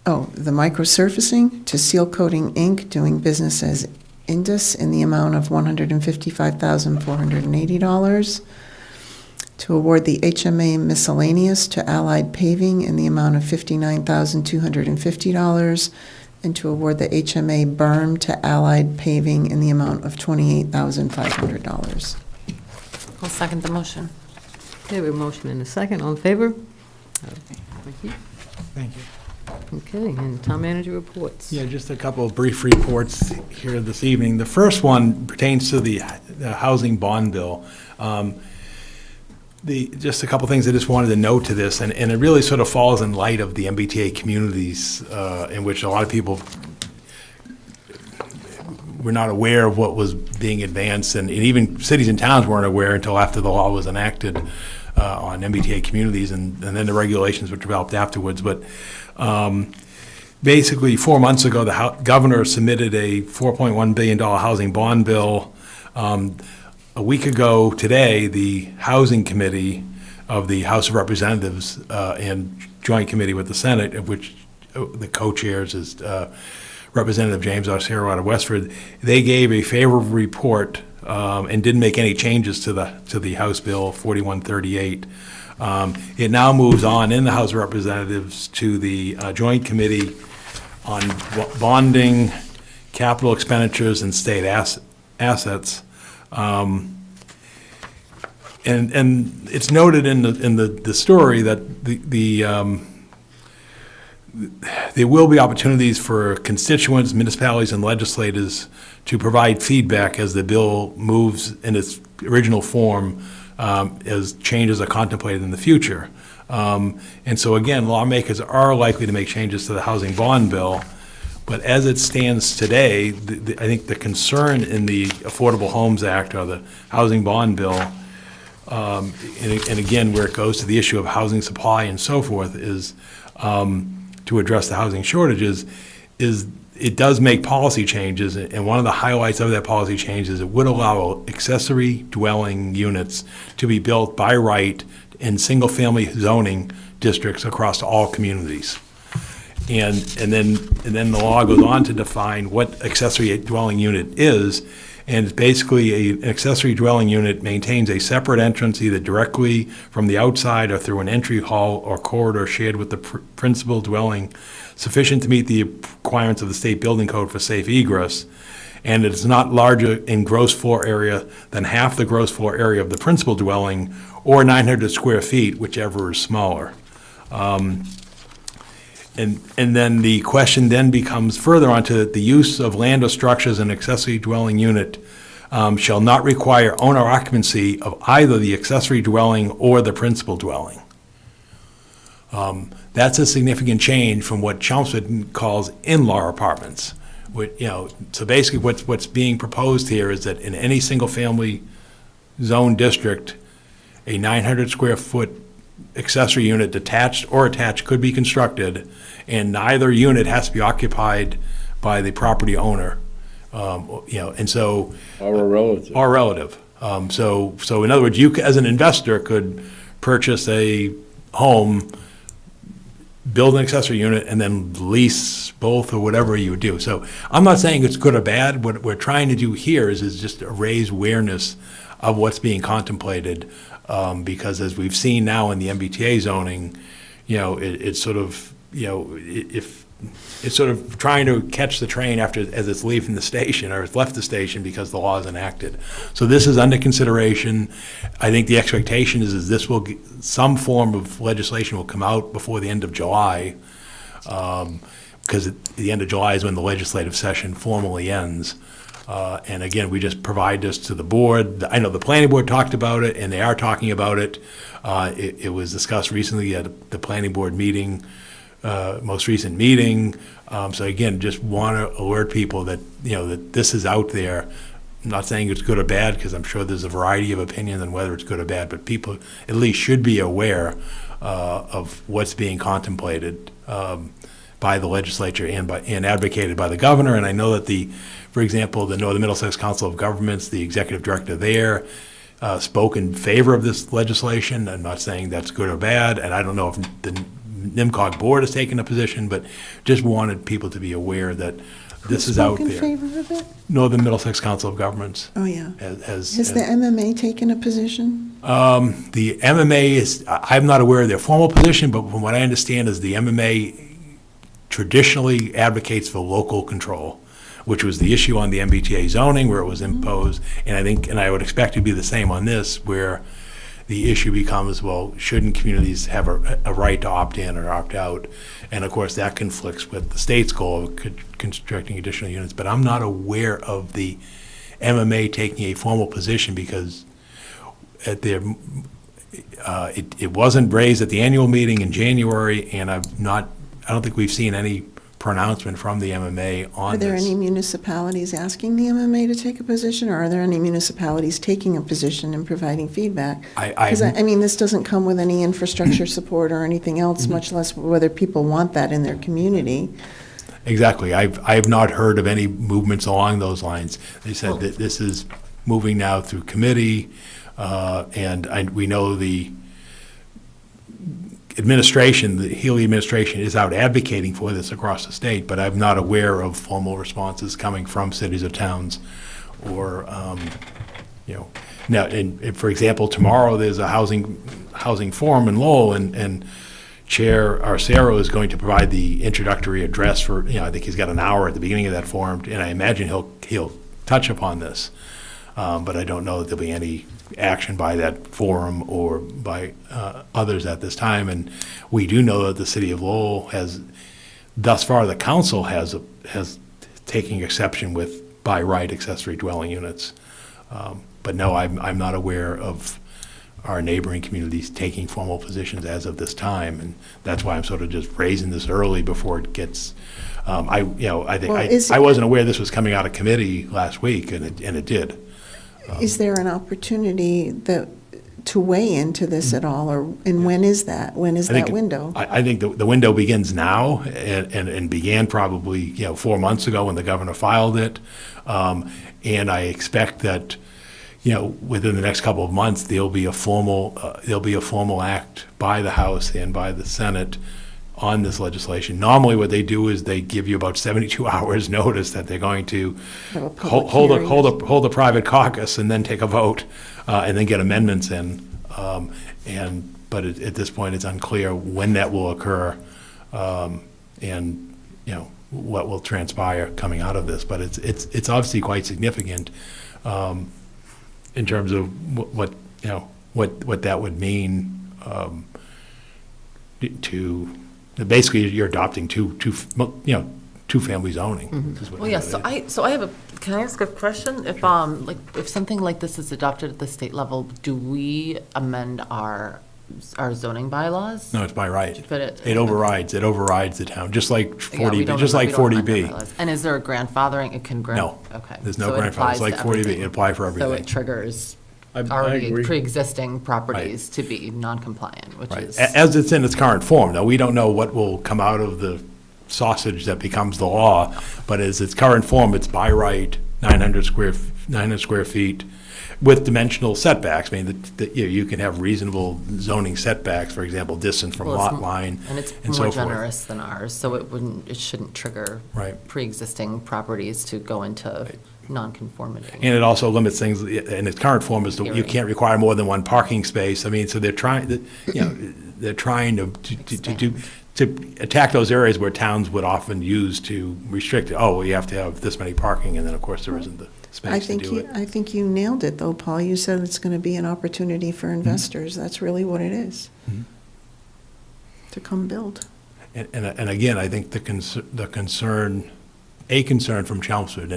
Oh, the microsurfacing to Seal Coating Inc., doing business as Indus, in the amount of $155,480. To award the HMA miscellaneous to Allied Paving in the amount of $59,250. And to award the HMA berm to Allied Paving in the amount of $28,500. I'll second the motion. Okay, we have a motion and a second. All in favor? Thank you. Thank you. Okay, and town manager reports. Yeah, just a couple of brief reports here this evening. The first one pertains to the housing bond bill. Just a couple things I just wanted to note to this, and it really sort of falls in light of the MBTA communities in which a lot of people were not aware of what was being advanced, and even cities and towns weren't aware until after the law was enacted on MBTA communities, and then the regulations were developed afterwards. But basically, 4 months ago, the governor submitted a $4.1 billion housing bond bill. A week ago today, the Housing Committee of the House of Representatives and Joint Committee with the Senate, of which the co-chairs is Representative James Arcero out of Westford, they gave a favorable report and didn't make any changes to the House Bill 4138. It now moves on in the House of Representatives to the Joint Committee on Bonding, Capital Expenditures, and State Assets. And it's noted in the story that there will be opportunities for constituents, municipalities, and legislators to provide feedback as the bill moves in its original form as changes are contemplated in the future. And so again, lawmakers are likely to make changes to the housing bond bill, but as it stands today, I think the concern in the Affordable Homes Act or the housing bond bill, and again, where it goes to the issue of housing supply and so forth, is to address the housing shortages, is it does make policy changes, and one of the highlights of that policy change is it would allow accessory dwelling units to be built by right in single-family zoning districts across all communities. And then the law goes on to define what accessory dwelling unit is, and it's basically an accessory dwelling unit maintains a separate entrance either directly from the outside or through an entry hall or corridor shared with the principal dwelling, sufficient to meet the requirements of the state building code for safe egress, and it is not larger in gross floor area than half the gross floor area of the principal dwelling or 900 square feet, whichever is smaller. And then the question then becomes further onto the use of land or structures in accessory dwelling unit shall not require owner occupancy of either the accessory dwelling or the principal dwelling. That's a significant change from what Chelmsford calls in-law apartments. So basically what's being proposed here is that in any single-family zone district, a 900 square foot accessory unit, detached or attached, could be constructed, and neither unit has to be occupied by the property owner. And so Or a relative. or relative. So in other words, you as an investor could purchase a home, build an accessory unit, and then lease both or whatever you would do. So I'm not saying it's good or bad. What we're trying to do here is just raise awareness of what's being contemplated, because as we've seen now in the MBTA zoning, it's sort of, if it's sort of trying to catch the train as it's leaving the station or it's left the station because the law is enacted. So this is under consideration. I think the expectation is this will, some form of legislation will come out before the end of July, because the end of July is when the legislative session formally ends. And again, we just provide this to the board. I know the planning board talked about it, and they are talking about it. It was discussed recently at the planning board meeting, most recent meeting. So again, just want to alert people that, that this is out there. I'm not saying it's good or bad, because I'm sure there's a variety of opinions on whether it's good or bad, but people at least should be aware of what's being contemplated by the legislature and advocated by the governor. And I know that for example, the Northern Middlesex Council of Governments, the executive director there, spoke in favor of this legislation. I'm not saying that's good or bad, and I don't know if the NIMCOG board has taken a position, but just wanted people to be aware that this is out Spoke there. in favor of it? Northern Middlesex Council of Governments. Oh, yeah. Has the MMA taken a position? The MMA is, I'm not aware of their formal position, but from what I understand is the MMA traditionally advocates for local control, which was the issue on the MBTA zoning where it was imposed. And I would expect it to be the same on this, where the issue becomes, well, shouldn't communities have a right to opt in or opt out? And of course, that conflicts with the state's goal of constructing additional units. But I'm not aware of the MMA taking a formal position, because at their, it wasn't raised at the annual meeting in January, and I don't think we've seen any pronouncement from the MMA on Are there this. any municipalities asking the MMA to take a position, or are there any municipalities taking a position and providing feedback? Because, I mean, this doesn't come with any infrastructure support or anything else, much less whether people want that in their community. Exactly. I've not heard of any movements along those lines. They said that this is moving now through committee, and we know administration, the Healy administration is out advocating for this across the state, but I'm not aware of formal responses coming from cities or towns or, now, and for example, tomorrow there's a housing forum in Lowell, and Chair Arcero is going to provide the introductory address for, I think he's got an hour at the beginning of that forum, and I imagine he'll touch upon this. But I don't know that there'll be any action by that forum or by others at this time. And we do know that the city of Lowell has, thus far, the council has taken exception with by right accessory dwelling units. But no, I'm not aware of our neighboring communities taking formal positions as of this time, and that's why I'm sort of just raising this early before it gets. I wasn't aware this was coming out of committee last week, and it did. Is there an opportunity to weigh into this at all, and when is that? When is that window? I think the window begins now, and began probably 4 months ago when the governor filed it, and I expect that within the next couple of months there'll be a formal act by the House and by the Senate on this legislation. Normally, what they do is they give you about 72 hours notice that they're going to hold a private caucus and then take a vote and then get amendments in. But at this point, it's unclear when that will occur and what will transpire coming out of this. But it's obviously quite significant in terms of what that would mean to. Basically, you're adopting two family zoning. Mm-hmm. Well, yeah. So I have a. Can I ask a question? If something like this is adopted at the state level, do we amend our zoning bylaws? No, it's by right. But it overrides the town, just like 40B. Yeah, 40B. And is there a grandfathering? It can No. Okay. There's no So it grandfather. applies It's like to 40B. everything. It applies for everything. So it triggers I already agree. pre-existing properties to be non-compliant, which is. As it's in its current form. Now, we don't know what will come out of the sausage that becomes the law, but as its current form, it's by right, 900 square feet, with dimensional setbacks. I mean, you can have reasonable zoning setbacks, for example, distance from lot line, and it's and so more forth. generous than ours, so it shouldn't trigger pre-existing properties to go into non-conformity. And it also limits things, in its current form is you can't require more than one parking space. I mean, so they're trying to attack those areas where towns would often use to restrict it. Oh, well, you have to have this many parking, and then, of course, there isn't the space to do it. I think you nailed it, though, Paul. You said it's going to be an opportunity for investors. That's really what it is, to come build. And again, I think a concern from Chelmsford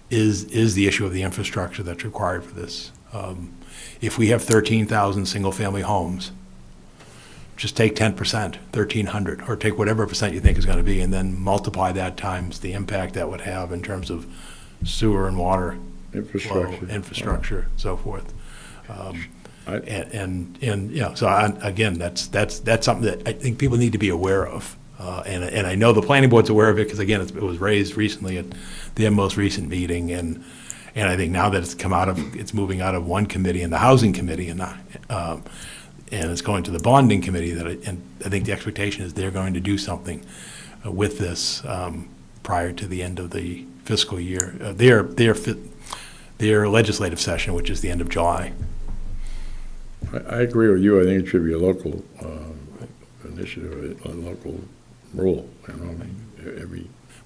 is the issue of the infrastructure that's required for this. If we have 13,000 single-family homes, just take 10%, 1,300, or take whatever percent you think is going to be, and then multiply that times the impact that would have in terms of sewer and water infrastructure, so forth. Again, that's something that I think people need to be aware of. And I know the planning board's aware of it because, again, it was raised recently at their most recent meeting, and I think now that it's moving out of one committee, in the housing committee, and it's going to the bonding committee, and I think the expectation is they're going to do something with this prior to the end of the fiscal year, their legislative session, which is the end of July. I agree with you. I think it should be a local initiative, a local rule.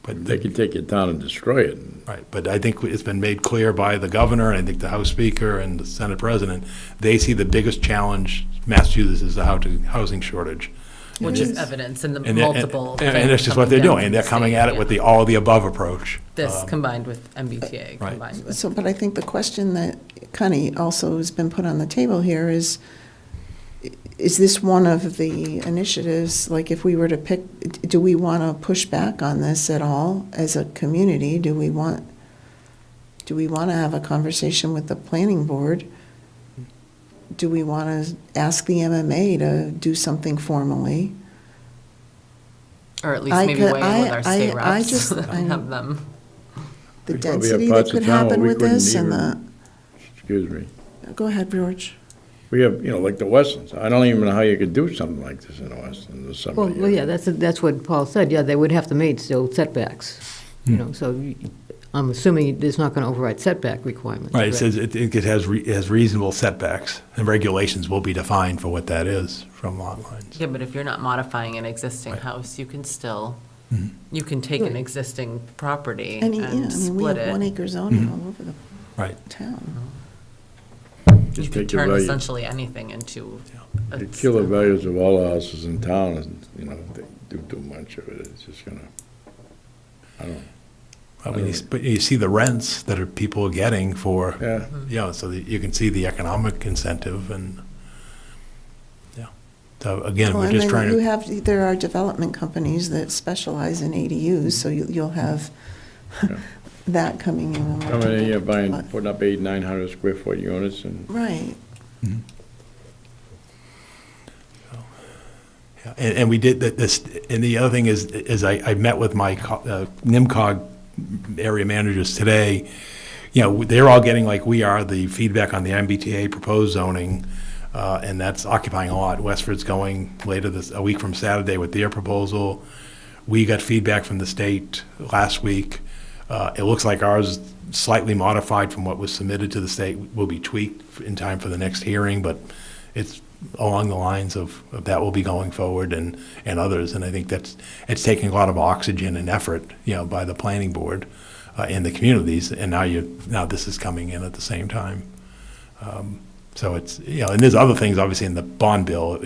But they can take it down and destroy it. Right, but I think it's been made clear by the governor, and I think the House Speaker and the Senate President, they see the biggest challenge Massachusetts is the housing shortage. Which is evidence in the multiple. And that's just what they're doing. They're coming at it with the all the above approach. This combined with MBTA combined with. So, but I think the question that Connie also has been put on the table here is this one of the initiatives, like if we were to pick, do we want to push back on this at all as a community? Do we want to have a conversation with the planning board? Do we want to ask the MMA to do something formally? Or at least maybe weigh in with our state reps and have them. The density that could happen with this and the. Excuse me. Go ahead, George. We have, like the Westlands. I don't even know how you could do something like this in the Westlands or something. Well, yeah, that's what Paul said, yeah, they would have to meet still setbacks, so I'm assuming it's not going to override setback requirements. Right, it correct? says it has reasonable setbacks, and regulations will be defined for what that is from lot lines. Yeah, but if you're not modifying an existing house, you can still, you can take an existing property And, yeah, I and mean, we split have it. 1 acre zoning all over the Right. town. You Just could take the turn value. essentially anything into a. The killer values of all the houses in town, and, they do too much of it, it's just gonna, I don't know. But you see the rents that people are getting for, Yeah. so that you can see the economic incentive, and, so again, Well, we're and just then trying to. there are development companies that specialize in ADUs, so you'll have that coming in. Coming in here putting up 800-900 square foot units and. Right. Yeah, and we did this, and the other thing is I met with my NIMCOG area managers today. They're all getting, like we are, the feedback on the MBTA proposed zoning, and that's occupying a lot. Westford's going a week from Saturday with their proposal. We got feedback from the state last week. It looks like ours, slightly modified from what was submitted to the state, will be tweaked in time for the next hearing, but it's along the lines of that will be going forward, and others. And I think it's taking a lot of oxygen and effort, by the planning board and the communities. And now this is coming in at the same time. So it's, and there's other things obviously in the bond bill,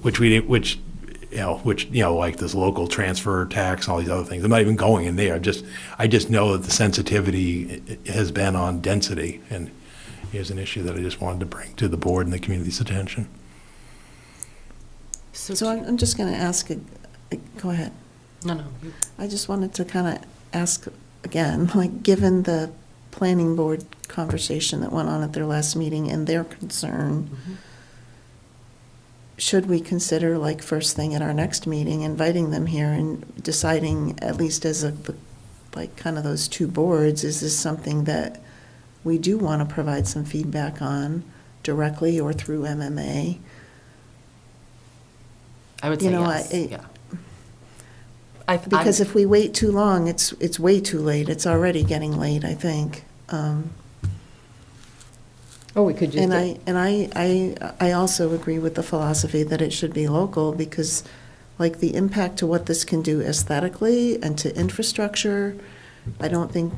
which like this local transfer tax, all these other things. I'm not even going in there. I just know that the sensitivity has been on density, and here's an issue that I just wanted to bring to the board and the community's attention. So I'm just going to ask, go ahead. No. I just wanted to kind of ask again, like, given the planning board conversation that went on at their last meeting and their concern, should we consider, like, first thing at our next meeting, inviting them here and deciding, at least as kind of those two boards, is this something that we do want to provide some feedback on directly or through MMA? I would say yes, Because if we wait too long, it's way too late. It's already getting late, I think. We could just. I also agree with the philosophy that it should be local, because, like, the impact to what this can do aesthetically and to infrastructure, I don't think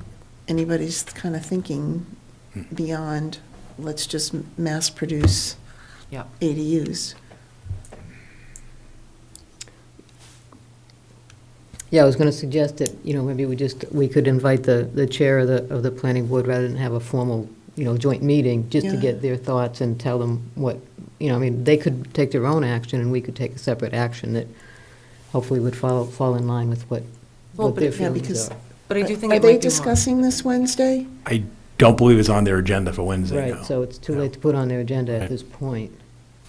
anybody's kind of thinking beyond, let's just mass produce ADUs. Yeah, I was going to suggest that, maybe we could invite the chair of the planning board rather than have a formal, joint meeting, just to get their thoughts and tell them what, they could take their own action and we could take a separate action that hopefully would fall in line with what their feelings are. But I do think Are they discussing this Wednesday? I don't believe it's on their agenda for Wednesday, no. Right, so it's too late to put on their agenda at this point.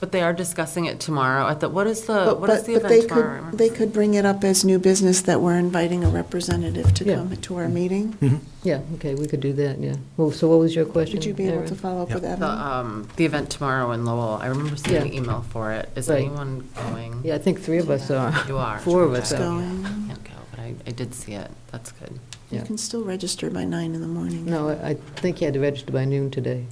But they are discussing it tomorrow what is the But event tomorrow? they could bring it up as new business that we're inviting a representative to come to our meeting. Yeah, okay, we could do that, yeah. Well, so what was your question? Would you be able Erin? to follow up with that? The event tomorrow in Lowell, I remember seeing an email for it. Is Right. anyone going? Yeah, I think 3 of us are. You are. 4 of us Okay. are. Going. I can't go, but I did see it. That's good. You can still register by 9 in the morning. No, I think you had to register by noon today.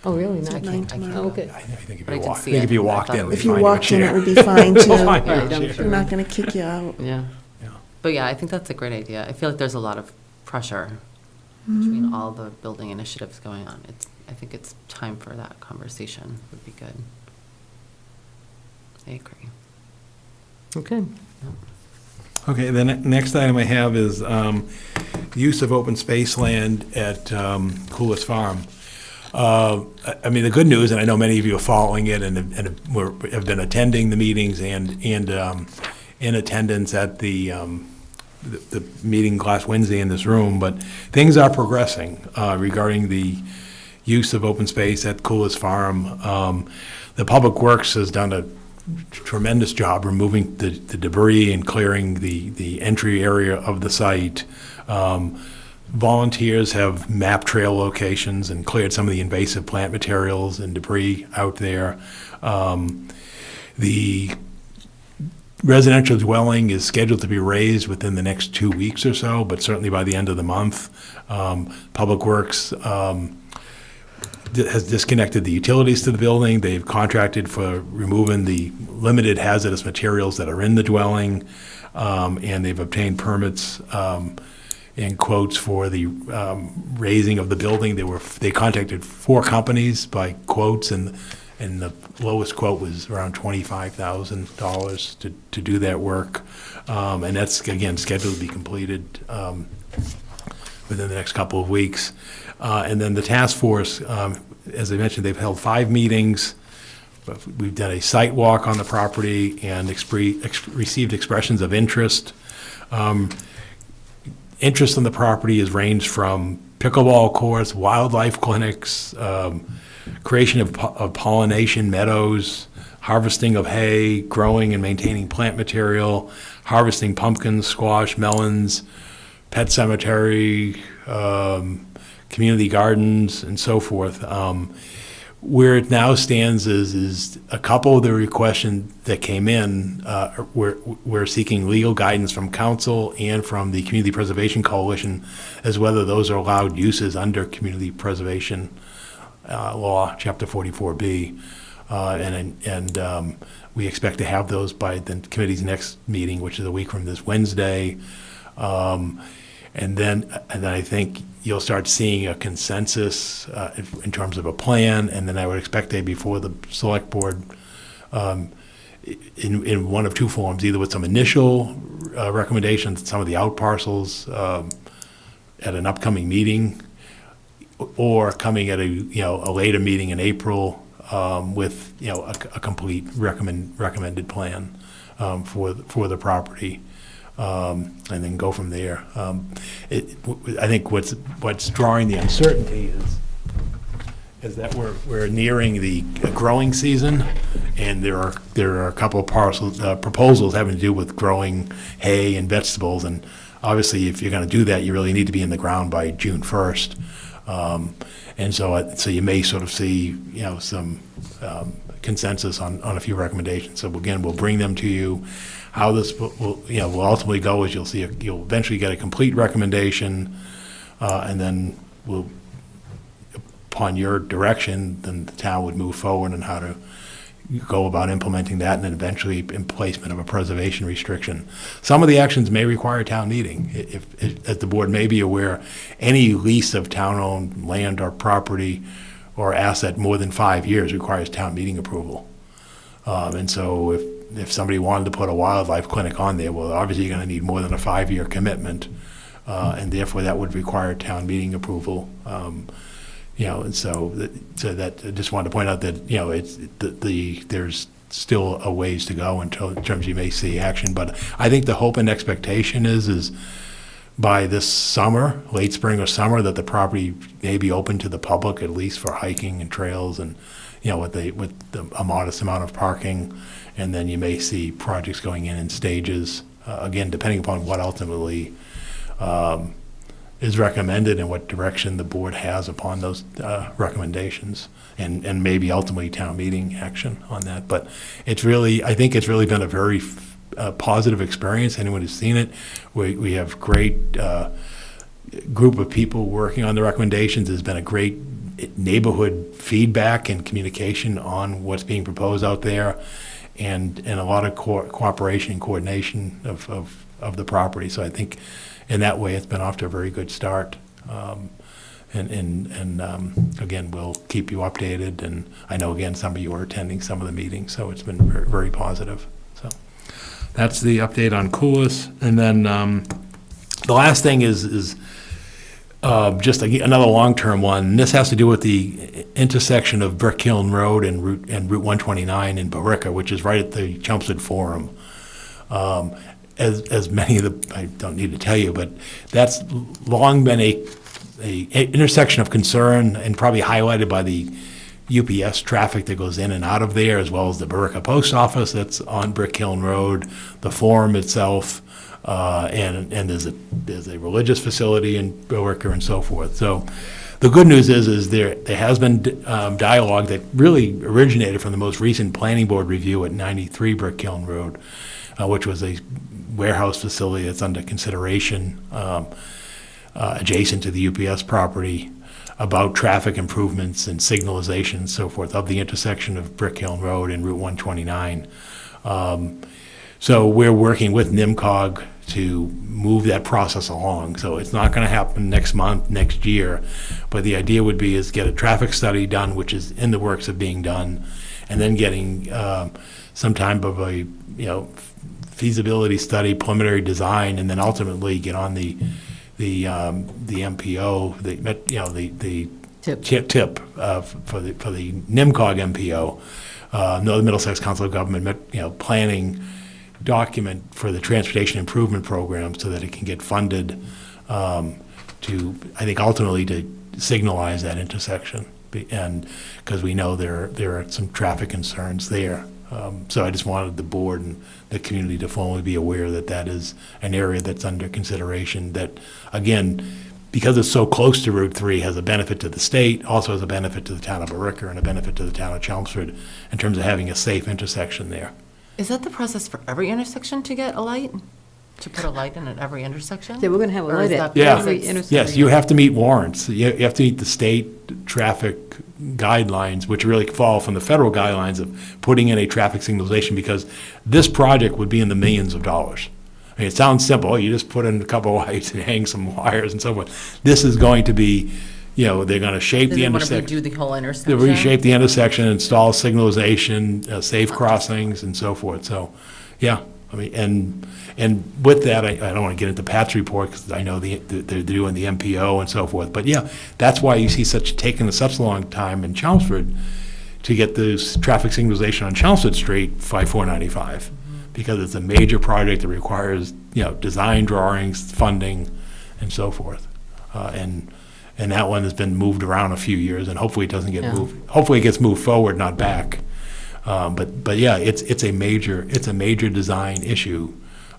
Oh, really? It's Not at 9 tomorrow. Oh, okay. I think But I did see if you it. walked I in, thought we'd If you find you a walked in, chair. it would be fine, too. We'll find you a Right, I'm chair. sure. We're not going to kick you out. Yeah. But yeah, I think that's a great idea. I feel like there's a lot of pressure between all the building initiatives going on. I think it's time for that conversation. Would be good. I agree. Okay. Okay, the next item I have is use of open space land at Coolest Farm. I mean, the good news, and I know many of you are following it and have been attending the meetings and in attendance at the meeting last Wednesday in this room, but things are progressing regarding the use of open space at Coolest Farm. The Public Works has done a tremendous job removing the debris and clearing the entry area of the site. Volunteers have mapped trail locations and cleared some of the invasive plant materials and debris out there. The residential dwelling is scheduled to be raised within the next 2 weeks or so, but certainly by the end of the month. Public Works has disconnected the utilities to the building. They've contracted for removing the limited hazardous materials that are in the dwelling, and they've obtained permits and quotes for the raising of the building. They contacted 4 companies by quotes, and the lowest quote was around $25,000 to do that work. And that's, again, scheduled to be completed within the next couple of weeks. And then the task force, as I mentioned, they've held 5 meetings. We've done a site walk on the property and received expressions of interest. Interest in the property has ranged from pickleball courts, wildlife clinics, creation of pollination meadows, harvesting of hay, growing and maintaining plant material, harvesting pumpkins, squash, melons, pet cemetery, community gardens, and so forth. Where it now stands is a couple of the requests that came in, we're seeking legal guidance from council and from the Community Preservation Coalition as whether those are allowed uses under Community Preservation Law, Chapter 44B. And we expect to have those by the committee's next meeting, which is a week from this Wednesday. And then I think you'll start seeing a consensus in terms of a plan, and then I would expect before the select board in one of 2 forms, either with some initial recommendations, some of the out parcels at an upcoming meeting, or coming at a later meeting in April with a complete recommended plan for the property. And then go from there. I think what's drawing the uncertainty is that we're nearing the growing season, and there are a couple of proposals having to do with growing hay and vegetables, and obviously if you're going to do that, you really need to be in the ground by June 1st. And so you may sort of see some consensus on a few recommendations. So again, we'll bring them to you. How this will ultimately go is you'll eventually get a complete recommendation, and then upon your direction, then the town would move forward on how to go about implementing that, and then eventually in placement of a preservation restriction. Some of the actions may require a town meeting. If as the board may be aware, any lease of town-owned land or property or asset more than 5 years requires town meeting approval. And so if somebody wanted to put a wildlife clinic on there, well, obviously you're going to need more than a 5-year commitment, and therefore that would require town meeting approval. And so that I just wanted to point out that there's still a ways to go in terms you may see action. But I think the hope and expectation is by this summer, late spring or summer, that the property may be open to the public, at least for hiking and trails, and with a modest amount of parking. And then you may see projects going in stages, again, depending upon what ultimately is recommended and what direction the board has upon those recommendations, and maybe ultimately town meeting action on that. But I think it's really been a very positive experience. Anyone who's seen it, we have great group of people working on the recommendations. There's been a great neighborhood feedback and communication on what's being proposed out there, and a lot of cooperation and coordination of the property. So I think in that way it's been off to a very good start. Again, we'll keep you updated, and I know again some of you are attending some of the meetings, so it's been very, very positive. So that's the update on Coulis. And then the last thing is just another long-term one. This has to do with the intersection of Brick Hill Road and Route 129 in Barica, which is right at the Chelmsford Forum. As many of I don't need to tell you, but that's long been a intersection of concern, and probably highlighted by the UPS traffic that goes in and out of there, as well as the Barica Post Office that's on Brick Hill Road, the Forum itself. and there's a religious facility in Billerica and so forth. So the good news is there has been dialogue that really originated from the most recent planning board review at 93 Brick Hill Road, which was a warehouse facility that's under consideration adjacent to the UPS property, about traffic improvements and signalization and so forth of the intersection of Brick Hill Road and Route 129. So we're working with NIMCOG to move that process along. So it's not going to happen next month, next year, but the idea would be is get a traffic study done, which is in the works of being done, and then getting some type of a feasibility study, preliminary design, and then ultimately get on the MPO, the tip for the NIMCOG MPO, Northern Middlesex Council of Government, planning document for the transportation improvement program so that it can get funded to, I think, ultimately to signalize that intersection, and because we know there are some traffic concerns there. So I just wanted the board and the community to formally be aware that that is an area that's under consideration that, again, because it's so close to Route 3, has a benefit to the state, also has a benefit to the town of Billerica and a benefit to the town of Chelmsford in terms of having a safe intersection there. Is that the process for every intersection to get a light? To put a light in at every intersection? Yeah, we're going to have a Or is light at that every because intersection. Yes, you have to meet warrants. You have to meet the state traffic guidelines, which really fall from the federal guidelines of putting in a traffic signalization, because this project would be in the millions of dollars. I mean, it sounds simple. You just put in a couple of lights and hang some wires and so forth. This is going to be, they're going to shape Do the they want to intersection. redo the whole intersection? They reshape the intersection, install signalization, safe crossings, and so forth. So, yeah, I mean, and with that, I don't want to get into Pat's report because I know they're doing the MPO and so forth. But yeah, that's why you see taking such a long time in Chelmsford to get this traffic signalization on Chelmsford Street, 5495, because it's a major project that requires design drawings, funding, and so forth. And that one has been moved around a few years, and hopefully it doesn't get moved. Hopefully it gets moved forward, not back. But yeah, it's a major design issue.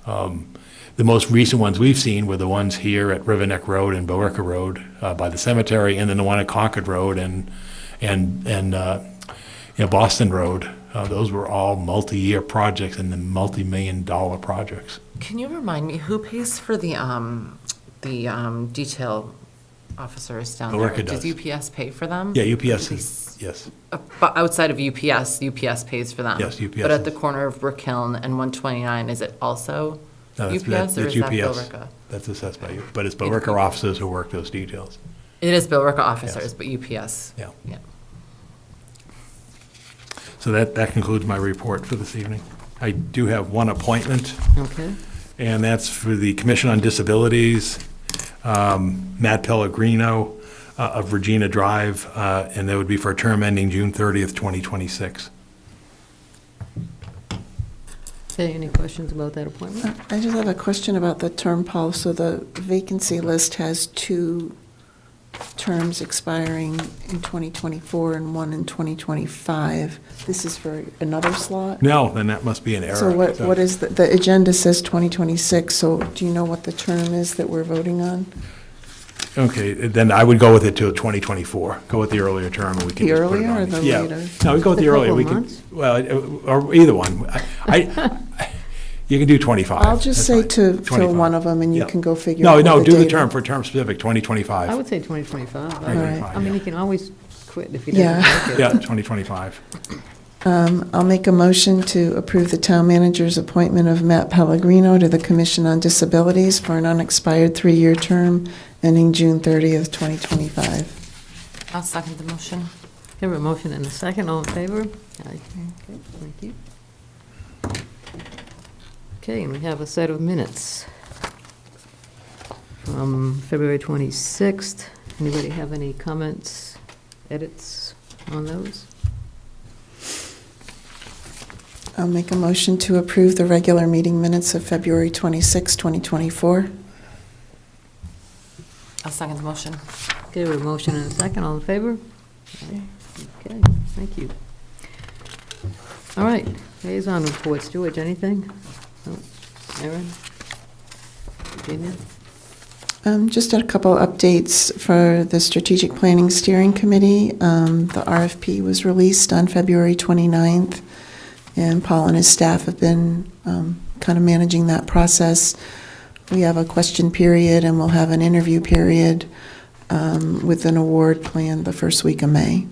The most recent ones we've seen were the ones here at River Neck Road and Billerica Road by the cemetery, and then the one at Concord Road and Boston Road. Those were all multi-year projects and then multi-million-dollar projects. Can you remind me, who pays for the detail officers down there? Billerica does. Does UPS pay for them? Yeah, UPS is, yes. But outside of UPS pays for them? Yes, UPS But at the is. corner of Brick Hill and 129, is it also No, UPS, or that's is that UPS. Billerica? That's assessed by you, but it's Billerica officers who work those details. It is Billerica officers, Yes. but UPS? Yeah. Yeah. So that concludes my report for this evening. I do have one appointment, Okay. and that's for the Commission on Disabilities, Matt Pellegrino of Regina Drive, and that would be for a term ending June 30th, 2026. Okay, any questions about that appointment? I just have a question about the term policy. So the vacancy list has 2 terms expiring in 2024 and 1 in 2025. This is for another slot? No, then that must be an error. So what is, the agenda says 2026, so do you know what the term is that we're voting on? Okay, then I would go with it till 2024. Go with the earlier term, and we can The just put it earlier on. or the Yeah. later? No, we go with The the earlier. couple We of can, months? well, or either one. You can do 25. I'll just That's say fine. to fill 25. one of them, and you Yeah. can go figure No, out no, what do the date term is. for term specific, 2025. I would say 2025. I Right. mean, you can always quit if you Yeah. don't like it. Yeah, 2025. I'll make a motion to approve the town manager's appointment of Matt Pellegrino to the Commission on Disabilities for an unexpired 3-year term ending June 30th, 2025. I'll second the motion. Have a motion and a second, all in favor? Aye. Okay, thank you. Okay, and we have a set of minutes from February 26th. Anybody have any comments, edits on those? I'll make a motion to approve the regular meeting minutes of February 26, 2024. I'll second the motion. Okay, we have a motion and a second, all in favor? Aye. Okay, thank you. All right, liaison reports, George, anything? No. Aaron? Virginia? Just a couple updates for the Strategic Planning Steering Committee. The RFP was released on February 29th, and Paul and his staff have been kind of managing that process. We have a question period, and we'll have an interview period with an award planned the first week of May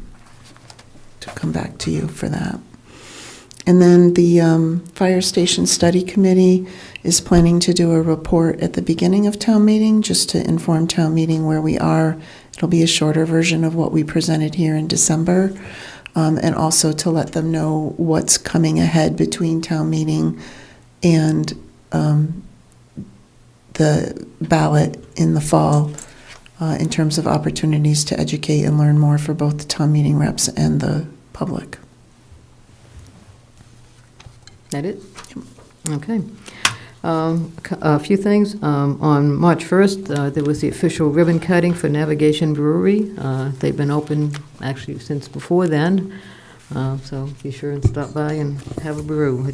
to come back to you for that. And then the Fire Station Study Committee is planning to do a report at the beginning of town meeting, just to inform town meeting where we are. It'll be a shorter version of what we presented here in December, and also to let them know what's coming ahead between town meeting and the ballot in the fall, in terms of opportunities to educate and learn more for both the town meeting reps and the public. That it? Okay. A few things. On March 1st, there was the official ribbon cutting for Navigation Brewery. They've been open actually since before then, so be sure and stop by and have a brew.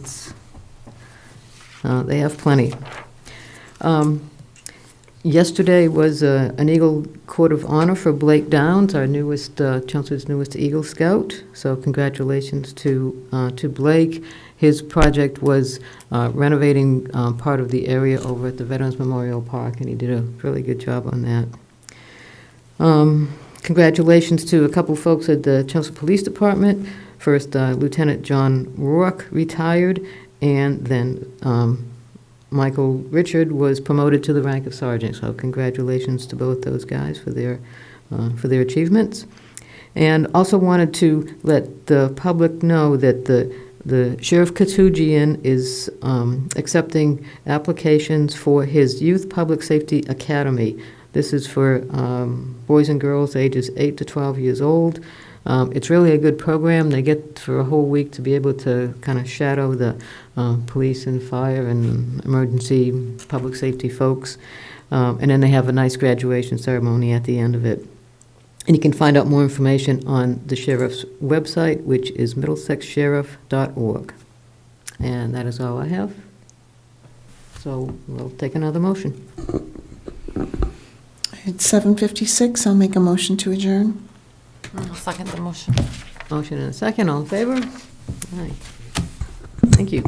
They have plenty. Yesterday was an Eagle Court of Honor for Blake Downs, our newest, Chelmsford's newest Eagle Scout. So congratulations to Blake. His project was renovating part of the area over at the Veterans Memorial Park, and he did a really good job on that. Congratulations to a couple folks at the Chelmsford Police Department. First, Lieutenant John Rourke retired, and then Michael Richard was promoted to the rank of sergeant. So congratulations to both those guys for their achievements. And also wanted to let the public know that the Sheriff Katujian is accepting applications for his Youth Public Safety Academy. This is for boys and girls ages 8 to 12 years old. It's really a good program. They get for a whole week to be able to kind of shadow the police and fire and emergency public safety folks. And then they have a nice graduation ceremony at the end of it. And you can find out more information on the sheriff's website, which is middlesexsheriff.org. And that is all I have. So we'll take another motion. It's 7:56. I'll make a motion to adjourn. I'll second the motion. Motion and a second. All in favor? Aye. Thank you.